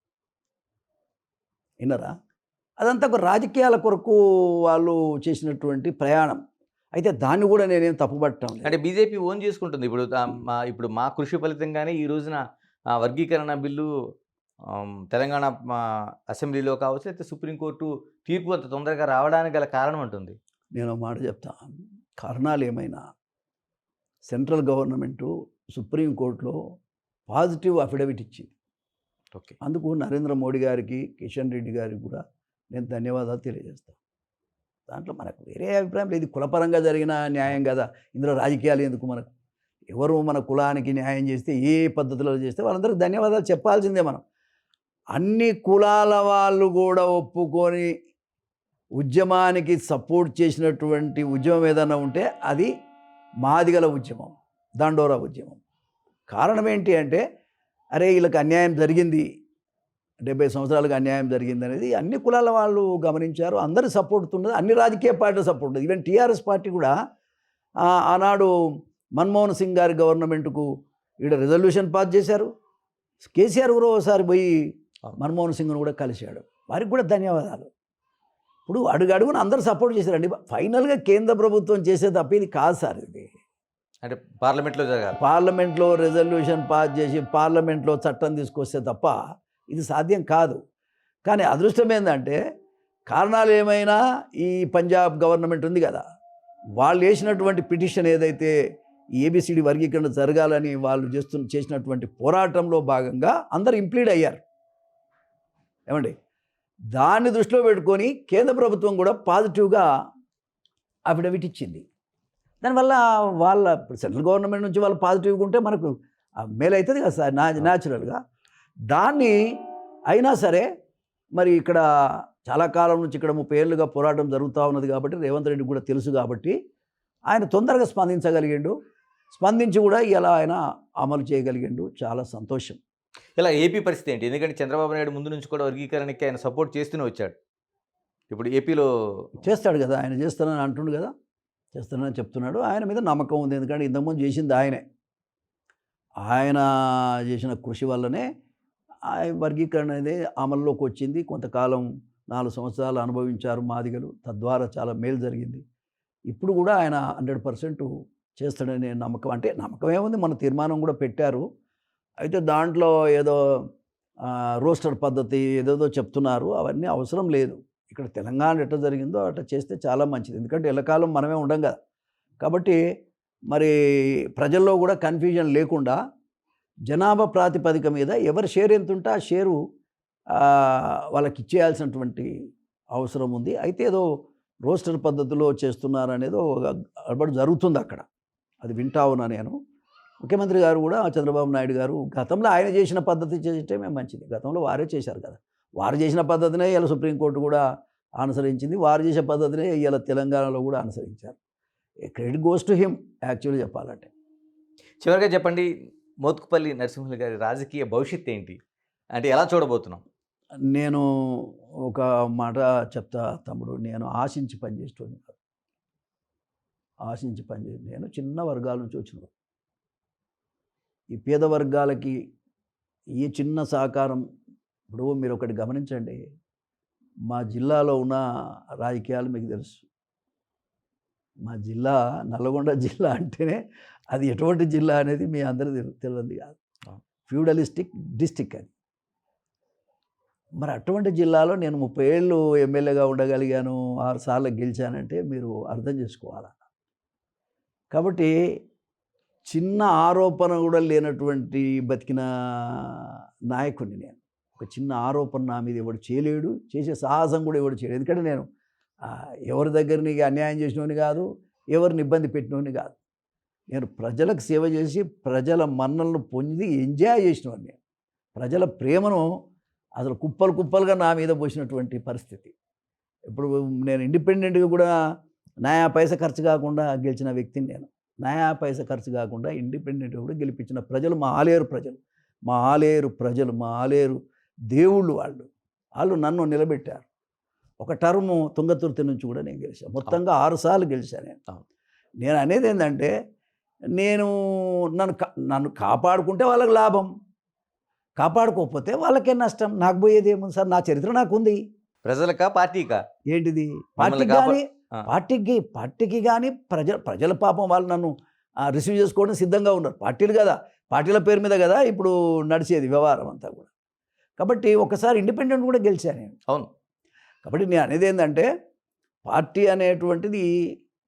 విన్నారా? అదంతా ఒక రాజకీయాల కొరకు వాళ్ళు చేసినటువంటి ప్రయాణం. అయితే దాన్ని కూడా నేనేం తప్పుపట్టాం.
అంటే బీజేపీ ఓన్ చేసుకుంటుంది ఇప్పుడు మా కృషి ఫలితంగానే ఈ రోజున వర్గీకరణ బిల్లు తెలంగాణ అసెంబ్లీలో కావచ్చు, అయితే సుప్రీంకోర్టు తీర్పు అంత తొందరగా రావడానికి గల కారణం ఉంటుంది.
నేను మాట చెప్తా, కారణాలు ఏమైనా సెంట్రల్ గవర్నమెంటు సుప్రీంకోర్టులో పాజిటివ్ అఫిడవిట్ ఇచ్చింది.
ఓకే,
అందుకు నరేంద్ర మోడీ గారికి, కిషన్ రెడ్డి గారికి కూడా నేను ధన్యవాదాలు తెలియజేస్తాను. దాంట్లో మనకు వేరే అభిప్రాయం లేదు. కులపరంగా జరిగిన న్యాయం కదా, ఇందులో రాజకీయాలు ఎందుకు? మనకు ఎవరు మన కులానికి న్యాయం చేస్తే, ఏ పద్ధతిలో చేస్తే వాళ్ళందరికీ ధన్యవాదాలు చెప్పాల్సిందే. మనం అన్ని కులాల వాళ్ళు కూడా ఒప్పుకొని ఉద్యమానికి సపోర్ట్ చేసినటువంటి ఉద్యమం ఏదైనా ఉంటే అది మాదిగల ఉద్యమం, దండోరా ఉద్యమం. కారణం ఏంటి అంటే, అరే వీళ్ళకి అన్యాయం జరిగింది, 70 సంవత్సరాలకు అన్యాయం జరిగింది అనేది అన్ని కులాల వాళ్ళు గమనించారు. అందరి సపోర్ట్ ఉన్నది, అన్ని రాజకీయ పార్టీల సపోర్ట్ ఉంది. ఈవెన్ టీఆర్ఎస్ పార్టీ కూడా ఆనాడు మన్మోహన్ సింగ్ గారి గవర్నమెంట్కు ఈడ రెజల్యూషన్ పాస్ చేశారు. కేసీఆర్ కూడా ఒకసారి పోయి మన్మోహన్ సింగ్ను కూడా కలిశాడు, వారికి కూడా ధన్యవాదాలు. ఇప్పుడు అడుగడుగున అందరూ సపోర్ట్ చేశారండి. ఫైనల్గా కేంద్ర ప్రభుత్వం చేసే తప్ప ఇది కాదు సార్. ఇది
అంటే పార్లమెంట్లో జరగాలి,
పార్లమెంట్లో రెజల్యూషన్ పాస్ చేసి పార్లమెంట్లో చట్టం తీసుకొస్తే తప్ప ఇది సాధ్యం కాదు. కానీ అదృష్టం ఏంటంటే, కారణాలు ఏమైనా ఈ పంజాబ్ గవర్నమెంట్ ఉంది కదా, వాళ్ళు వేసినటువంటి పిటిషన్ ఏదైతే ఏబిసిడి వర్గీకరణ జరగాలని వాళ్ళు చేసినటువంటి పోరాటంలో భాగంగా అందరూ ఇంప్లీడ్ అయ్యారు. ఏమండి, దాన్ని దృష్టిలో పెట్టుకొని కేంద్ర ప్రభుత్వం కూడా పాజిటివ్గా అఫిడవిట్ ఇచ్చింది. దానివల్ల సెంట్రల్ గవర్నమెంట్ నుంచి వాళ్ళు పాజిటివ్గా ఉంటే మనకు మేలు అవుతుంది కదా సార్, న్యాచురల్గా. దాన్ని అయినా సరే మరి ఇక్కడ చాలా కాలం నుంచి ఇక్కడ 30 ఏళ్ళుగా పోరాటం జరుగుతూ ఉన్నది కాబట్టి రేవంత్ రెడ్డి కూడా తెలుసు కాబట్టి ఆయన తొందరగా స్పందించగలిగిండు. స్పందించి కూడా ఇలా ఆయన అమలు చేయగలిగిండు. చాలా సంతోషం.
ఇలా ఏపీ పరిస్థితి ఏంటి? ఎందుకంటే చంద్రబాబు నాయుడు ముందు నుంచి కూడా వర్గీకరణకి ఆయన సపోర్ట్ చేస్తూనే వచ్చాడు. ఇప్పుడు ఏపీలో
చేస్తాడు కదా, ఆయన చేస్తానని అంటుండు కదా, చేస్తానని చెప్తున్నాడు. ఆయన మీద నమ్మకం ఉంది. ఎందుకంటే ఇంతకుముందు చేసింది ఆయనే. ఆయన చేసిన కృషి వల్లనే ఆ వర్గీకరణ అనేది అమల్లోకి వచ్చింది. కొంతకాలం 4 సంవత్సరాలు అనుభవించారు మాదిగలు. తద్వారా చాలా మేలు జరిగింది. ఇప్పుడు కూడా ఆయన 100% చేస్తాడనే నమ్మకం. అంటే నమ్మకం ఏముంది, మన తీర్మానం కూడా పెట్టారు. అయితే దాంట్లో ఏదో రోస్టర్ పద్ధతి ఏదేదో చెప్తున్నారు. అవన్నీ అవసరం లేదు. ఇక్కడ తెలంగాణ ఎట్లా జరిగిందో అట్లా చేస్తే చాలా మంచిది. ఎందుకంటే ఎల్లకాలం మనమే ఉండం కదా. కాబట్టి మరి ప్రజల్లో కూడా కన్ఫ్యూజన్ లేకుండా జనాభా ప్రాతిపదిక మీద ఎవరి షేర్ ఎంత ఉంటే ఆ షేరు వాళ్ళకి ఇచ్చేయాల్సినటువంటి అవసరం ఉంది. అయితే ఏదో రోస్టర్ పద్ధతిలో చేస్తున్నారనేదో గడబడి జరుగుతుంది అక్కడ. అది వింటా ఉన్నా నేను. ముఖ్యమంత్రి గారు కూడా చంద్రబాబు నాయుడు గారు గతంలో ఆయన చేసిన పద్ధతి చేయటమే మంచిది. గతంలో వారే చేశారు కదా. వారు చేసిన పద్ధతినే ఇలా సుప్రీంకోర్టు కూడా అనుసరించింది. వారు చేసే పద్ధతినే ఇలా తెలంగాణలో కూడా అనుసరించారు. Credit goes to him actually చెప్పాలంటే.
చివరిగా చెప్పండి, మోత్కుపల్లి నరసింహులు గారి రాజకీయ భవిష్యత్తు ఏంటి? అంటే ఎలా చూడబోతున్నాం?
నేను ఒక మాట చెప్తా తమ్ముడు. నేను ఆశించి పనిచేసేటోని కాదు. ఆశించి పనిచేసి నేను చిన్న వర్గాల నుంచి వచ్చిన. ఈ పేద వర్గాలకి ఈ చిన్న సహకారం. ఇప్పుడు మీరు ఒకటి గమనించండి, మా జిల్లాలో ఉన్న రాజకీయాలు మీకు తెలుసు. మా జిల్లా నల్గొండ జిల్లా అంటేనే అది ఎటువంటి జిల్లా అనేది మీ అందరూ తెలియదు కాదు. ఫ్యూడలిస్టిక్ డిస్టిక్ అది. మరి అటువంటి జిల్లాలో నేను 30 ఏళ్ళు ఎమ్మెల్యేగా ఉండగలిగాను, 6 సార్లు గెలిచానంటే మీరు అర్థం చేసుకోవాలి. కాబట్టి చిన్న ఆరోపణ కూడా లేనటువంటి బతికిన నాయకుడిని నేను. ఒక చిన్న ఆరోపణ నా మీద ఎవడు చేయలేడు, చేసే సాహసం కూడా ఎవడు చేయలేడు. ఎందుకంటే నేను ఎవరి దగ్గరని అన్యాయం చేసినోని కాదు, ఎవరిని ఇబ్బంది పెట్టినోని కాదు. నేను ప్రజలకు సేవ చేసి ప్రజల మన్నలను పొంది ఎంజాయ్ చేసినవాడిని. నేను ప్రజల ప్రేమను అసలు కుప్పలు కుప్పలుగా నా మీద పోసినటువంటి పరిస్థితి. ఇప్పుడు నేను ఇండిపెండెంట్గా కూడా నయా పైసా ఖర్చు కాకుండా గెలిచిన వ్యక్తిని నేను. నయా పైసా ఖర్చు కాకుండా ఇండిపెండెంట్గా కూడా గెలిపించిన ప్రజలు మా ఆలేరు ప్రజలు. మా ఆలేరు ప్రజలు, మా ఆలేరు దేవుళ్ళు వాళ్ళు నన్ను నిలబెట్టారు. ఒక టర్ము తుంగతుర్తి నుంచి కూడా నేను గెలిచాను. మొత్తంగా 6 సార్లు గెలిచాను నేను. నేను అనేది ఏంటంటే, నేను నన్ను కాపాడుకుంటే వాళ్ళకి లాభం, కాపాడుకోకపోతే వాళ్ళకే నష్టం. నాకు పోయేది ఏముంది సార్? నా చరిత్ర నాకుంది.
ప్రజలకా పార్టీకా?
ఏంటిది? పార్టీకి కానీ ప్రజల పాపం వాళ్ళు నన్ను రిసీవ్ చేసుకోవడం సిద్ధంగా ఉన్నారు. పార్టీలు కదా, పార్టీల పేరు మీద కదా ఇప్పుడు నడిచేది వ్యవహారం అంతా కూడా. కాబట్టి ఒకసారి ఇండిపెండెంట్ కూడా గెలిచాను నేను.
అవును.
కాబట్టి నేను అనేది ఏంటంటే, పార్టీ అనేటువంటిది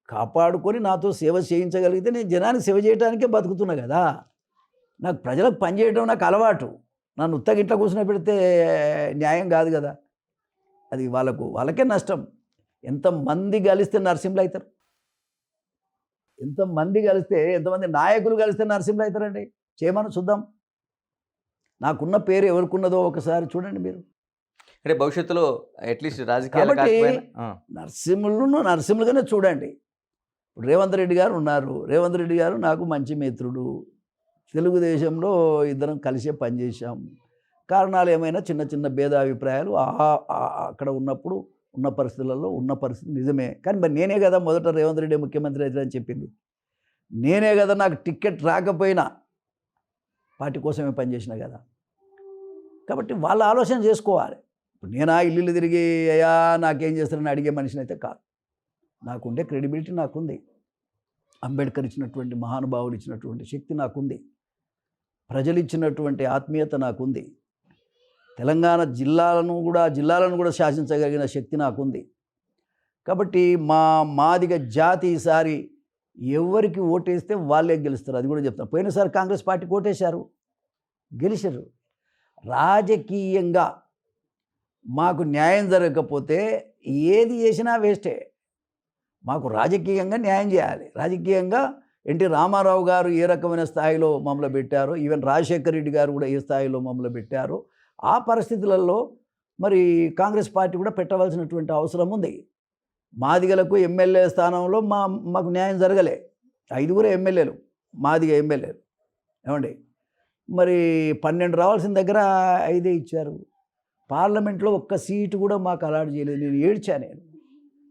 కాపాడుకొని నాతో సేవ చేయించగలిగితే నేను జనానికి సేవ చేయడానికే బతుకుతున్నా కదా. నాకు ప్రజలకు పనిచేయడం నాకు అలవాటు. నన్ను ఉత్తగిట్లా కూర్చుని పెడితే న్యాయం కాదు కదా. అది వాళ్ళకే నష్టం. ఎంతమంది కలిస్తే నరసింహులు అవుతారు? ఎంతమంది నాయకులు కలిస్తే నరసింహులు అవుతారండి? చేయమని చూద్దాం. నాకున్న పేరు ఎవరికున్నదో ఒకసారి చూడండి మీరు.
అంటే భవిష్యత్తులో అట్లీస్ట్ రాజకీయాలు
నరసింహులుగానే చూడండి. ఇప్పుడు రేవంత్ రెడ్డి గారు ఉన్నారు. రేవంత్ రెడ్డి గారు నాకు మంచి మిత్రుడు. తెలుగుదేశంలో ఇద్దరం కలిసే పనిచేసాం. కారణాలు ఏమైనా చిన్న చిన్న భేదాభిప్రాయాలు అక్కడ ఉన్నప్పుడు ఉన్న పరిస్థితి నిజమే. కానీ మరి నేనే కదా మొదట రేవంత్ రెడ్డి ముఖ్యమంత్రి అవుతారని చెప్పింది. నేనే కదా నాకు టికెట్ రాకపోయినా పార్టీ కోసమే పనిచేసిన కదా. కాబట్టి వాళ్ళు ఆలోచన చేసుకోవాలి. ఇప్పుడు నేనా ఇల్లు తిరిగి అయ్యా నాకేం చేస్తారని అడిగే మనిషిని అయితే కాదు. నాకుండే క్రెడిబిలిటీ నాకుంది. అంబేద్కర్ ఇచ్చినటువంటి మహానుభావులు ఇచ్చినటువంటి శక్తి నాకుంది. ప్రజలు ఇచ్చినటువంటి ఆత్మీయత నాకుంది. తెలంగాణ జిల్లాలను కూడా శాసించగలిగిన శక్తి నాకుంది. కాబట్టి మాదిగ జాతి ఈసారి ఎవరికి ఓటేస్తే వాళ్ళే గెలుస్తారు. అది కూడా చెప్తాను. పోయినసారి కాంగ్రెస్ పార్టీకి ఓటేశారు, గెలిచారు. రాజకీయంగా మాకు న్యాయం జరగకపోతే ఏది చేసినా వేస్టే. మాకు రాజకీయంగా న్యాయం చేయాలి. రాజకీయంగా ఎన్టీ రామారావు గారు ఏ రకమైన స్థాయిలో మమ్మల్ని పెట్టారో, ఈవెన్ రాజశేఖర రెడ్డి గారు కూడా ఏ స్థాయిలో మమ్మల్ని పెట్టారో, ఆ పరిస్థితులలో మరి కాంగ్రెస్ పార్టీ కూడా పెట్టవలసినటువంటి అవసరం ఉంది. మాదిగలకు ఎమ్మెల్యే స్థానంలో మాకు న్యాయం జరగలే. 5 ఎమ్మెల్యేలు, మాదిగ ఎమ్మెల్యేలు. ఏమండి, మరి 12 రావాల్సిన దగ్గర 5 ఇచ్చారు. పార్లమెంట్లో ఒక్క సీటు కూడా మాకు అలాట్ చేయలేదు. నేను ఏడ్చాను.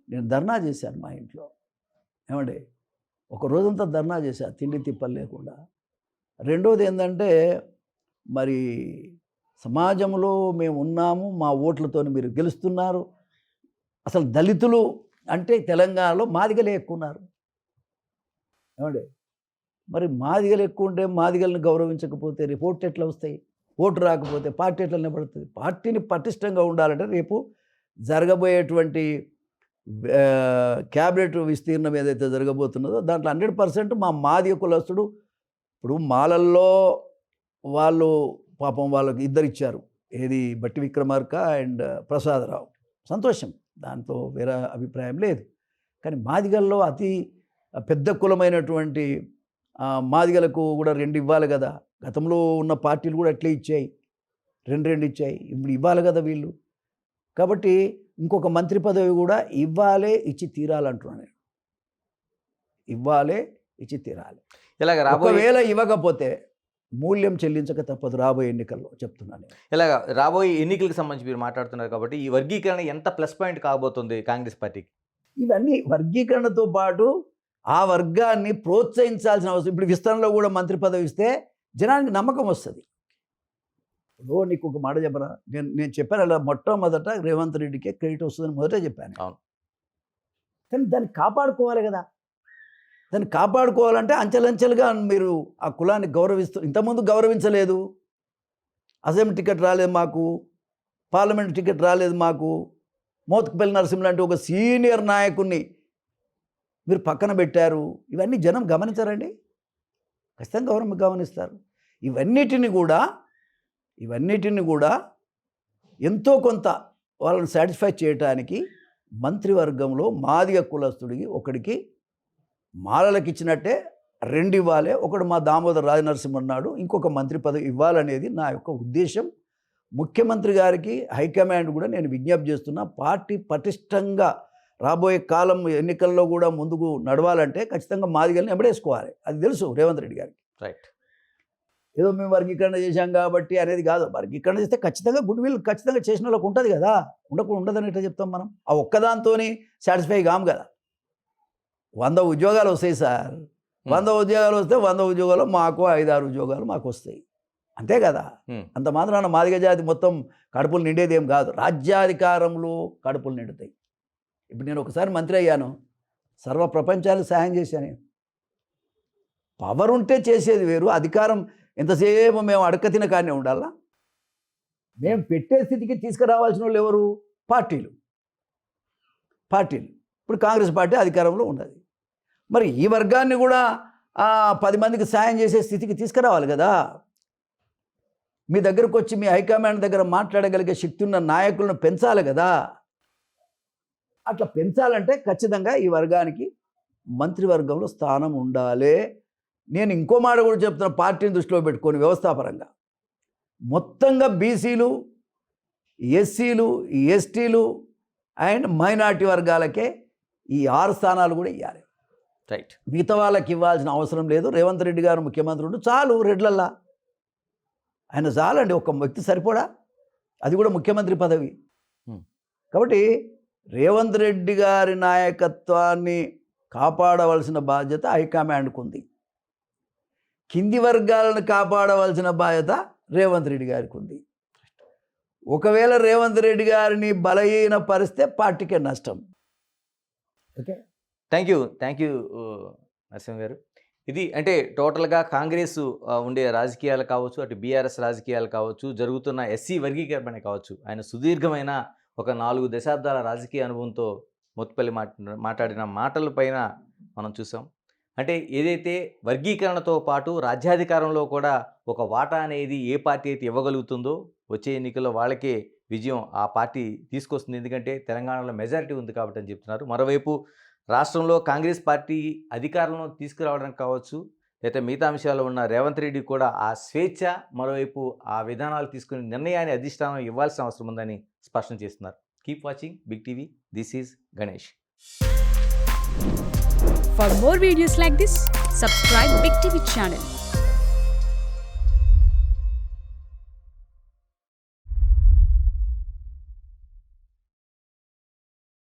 నేను ధర్నా చేశాను మా ఇంట్లో. ఏమండి, ఒక రోజంతా ధర్నా చేశాను, తిండి తిప్పలు లేకుండా. రెండోది ఏంటంటే, మరి సమాజంలో మేము ఉన్నాము, మా ఓట్లతో మీరు గెలుస్తున్నారు. అసలు దళితులు అంటే తెలంగాణలో మాదిగలే ఎక్కువ ఉన్నారు. ఏమండి, మరి మాదిగలు ఎక్కువ ఉంటే మాదిగలను గౌరవించకపోతే రేపు ఓట్లు ఎట్లా వస్తాయి? ఓటు రాకపోతే పార్టీ ఎట్లా నిలబడుతుంది? పార్టీని పటిష్టంగా ఉండాలంటే రేపు జరగబోయేటువంటి క్యాబినెట్ విస్తీర్ణం ఏదైతే జరగబోతున్నదో దాంట్లో 100% మా మాదిగ కులస్తుడు. ఇప్పుడు మాలల్లో వాళ్ళు పాపం వాళ్ళకి 2 ఇచ్చారు. ఏది బట్టి విక్రమార్క అండ్ ప్రసాదరావు. సంతోషం, దాంతో వేరే అభిప్రాయం లేదు. కానీ మాదిగల్లో అతి పెద్ద కులమైనటువంటి మాదిగలకు కూడా 2 ఇవ్వాలి కదా. గతంలో ఉన్న పార్టీలు కూడా అట్లే ఇచ్చాయి, 2 ఇచ్చాయి. ఇప్పుడు ఇవ్వాలి కదా వీళ్ళు. కాబట్టి ఇంకొక మంత్రి పదవి కూడా ఇవ్వాలే, ఇచ్చి తీరాలంటున్నాను నేను. ఇవ్వాలే, ఇచ్చి తీరాలి.
ఇలాగ
ఒకవేళ ఇవ్వకపోతే మూల్యం చెల్లించక తప్పదు రాబోయే ఎన్నికల్లో, చెప్తున్నాను.
ఇలాగ రాబోయే ఎన్నికలకు సంబంధించి మీరు మాట్లాడుతున్నారు కాబట్టి ఈ వర్గీకరణ ఎంత ప్లస్ పాయింట్ కాబోతుంది కాంగ్రెస్ పార్టీకి?
ఇవన్నీ వర్గీకరణతో పాటు ఆ వర్గాన్ని ప్రోత్సహించాల్సిన అవసరం. ఇప్పుడు విస్తరణలో కూడా మంత్రి పదవి ఇస్తే జనానికి నమ్మకం వస్తుంది. ఇప్పుడు నీకు ఒక మాట చెప్పరా, నేను చెప్పాను అలా మొట్టమొదట రేవంత్ రెడ్డికే క్రెడిట్ వస్తుందని మొదటే చెప్పాను.
అవును.
కానీ దాన్ని కాపాడుకోవాలి కదా. దాన్ని కాపాడుకోవాలంటే అంచెలంచెలుగా మీరు ఆ కులాన్ని గౌరవిస్తూ, ఇంతకుముందు గౌరవించలేదు. అసెంబ్లీ టికెట్ రాలేదు మాకు, పార్లమెంట్ టికెట్ రాలేదు మాకు. మోత్కుపల్లి నరసింహ లాంటి ఒక సీనియర్ నాయకుడిని మీరు పక్కన పెట్టారు. ఇవన్నీ జనం గమనించారండి, ఖచ్చితంగా గమనిస్తారు. ఇవన్నిటిని కూడా ఎంతో కొంత వాళ్ళని సాటిస్ఫై చేయడానికి మంత్రివర్గంలో మాదిగ కులస్తుడికి ఒకడికి మాలలకు ఇచ్చినట్టే 2 ఇవ్వాలి. ఒకడు మా దామోదర్ రాజనరసింహ అన్నాడు, ఇంకొక మంత్రి పదవి ఇవ్వాలనేది నా యొక్క ఉద్దేశం. ముఖ్యమంత్రి గారికి హైకమాండ్ కూడా నేను విజ్ఞప్తి చేస్తున్నా, పార్టీ పటిష్టంగా రాబోయే కాలం ఎన్నికల్లో కూడా ముందుకు నడవాలంటే ఖచ్చితంగా మాదిగల్ని ఎంబడేసుకోవాలి. అది తెలుసు రేవంత్ రెడ్డి గారికి.
రైట్.
ఏదో మేము వర్గీకరణ చేశాం కాబట్టి అనేది కాదు. వర్గీకరణ చేస్తే ఖచ్చితంగా గుడ్ విల్ ఖచ్చితంగా చేసిన వాళ్ళకి ఉంటుంది కదా. ఉండదని ఎట్లా చెప్తాం మనం? ఆ ఒక్కదాంతో సాటిస్ఫై కాము కదా. 100 ఉద్యోగాలు వస్తాయి సార్. 100 ఉద్యోగాలు వస్తే 100 ఉద్యోగాలు మాకు 5-6 ఉద్యోగాలు మాకు వస్తాయి, అంతే కదా. అంత మాత్రాన మాదిగ జాతి మొత్తం కడుపులు నిండేది ఏం కాదు. రాజ్యాధికారంలో కడుపులు నిండుతాయి. ఇప్పుడు నేను ఒకసారి మంత్రి అయ్యాను, సర్వ ప్రపంచానికి సహాయం చేశాను నేను. పవర్ ఉంటే చేసేది వేరు, అధికారం ఎంతసేపు మేము అడక తినకానే ఉండాలా? మేము పెట్టే స్థితికి తీసుకురావాల్సిన వాళ్ళు ఎవరు? పార్టీలు. ఇప్పుడు కాంగ్రెస్ పార్టీ అధికారంలో ఉన్నది. మరి ఈ వర్గాన్ని కూడా 10 మందికి సాయం చేసే స్థితికి తీసుకురావాలి కదా. మీ దగ్గరకు వచ్చి మీ హైకమాండ్ దగ్గర మాట్లాడగలిగే శక్తి ఉన్న నాయకులను పెంచాలి కదా. అట్లా పెంచాలంటే ఖచ్చితంగా ఈ వర్గానికి మంత్రివర్గంలో స్థానం ఉండాలి. నేను ఇంకో మాట కూడా చెప్తున్నా, పార్టీని దృష్టిలో పెట్టుకొని వ్యవస్థాపరంగా మొత్తంగా బీసీలు, ఎస్సీలు, ఎస్టీలు అండ్ మైనార్టీ వర్గాలకే ఈ 6 స్థానాలు కూడా ఇవ్వాలి.
రైట్.
మిగతా వాళ్ళకి ఇవ్వాల్సిన అవసరం లేదు. రేవంత్ రెడ్డి గారు ముఖ్యమంత్రి ఉండు చాలు. రెడ్లల్లా ఆయన చాలండి, ఒక వ్యక్తి సరిపోడా, అది కూడా ముఖ్యమంత్రి పదవి. కాబట్టి రేవంత్ రెడ్డి గారి నాయకత్వాన్ని కాపాడవలసిన బాధ్యత హైకమాండ్కు ఉంది. కింది వర్గాలను కాపాడవలసిన బాధ్యత రేవంత్ రెడ్డి గారికి ఉంది. ఒకవేళ రేవంత్ రెడ్డి గారిని బలహీన పరిస్తే పార్టీకే నష్టం. ఓకే,
థ్యాంక్ యూ నరసింహ గారు. ఇది అంటే టోటల్గా కాంగ్రెస్ ఉండే రాజకీయాలు కావచ్చు, అటు బీఆర్ఎస్ రాజకీయాలు కావచ్చు, జరుగుతున్న ఎస్సీ వర్గీకరణ కావచ్చు, ఆయన సుదీర్ఘమైన ఒక 4 దశాబ్దాల రాజకీయ అనుభవంతో మోత్కుపల్లి మాట్లాడిన మాటలపైన మనం చూసాం. అంటే ఏదైతే వర్గీకరణతో పాటు రాజ్యాధికారంలో కూడా ఒక వాటా అనేది ఏ పార్టీ అయితే ఇవ్వగలుగుతుందో వచ్చే ఎన్నికల్లో వాళ్ళకే విజయం ఆ పార్టీ తీసుకొస్తుంది. ఎందుకంటే తెలంగాణలో మెజారిటీ ఉంది కాబట్టి అని చెప్తున్నారు. మరోవైపు రాష్ట్రంలో కాంగ్రెస్ పార్టీ అధికారంలో తీసుకురావడానికి కావచ్చు, లేదా మిగతా అంశాల్లో ఉన్న రేవంత్ రెడ్డి కూడా ఆ స్వేచ్ఛ, మరోవైపు ఆ విధానాలు తీసుకుని నిర్ణయాన్ని అధిష్టానం ఇవ్వాల్సిన అవసరం ఉందని స్పష్టం చేస్తున్నారు. Keep watching big TV. This is Ganesh.
For more videos like this, subscribe Big TV channel.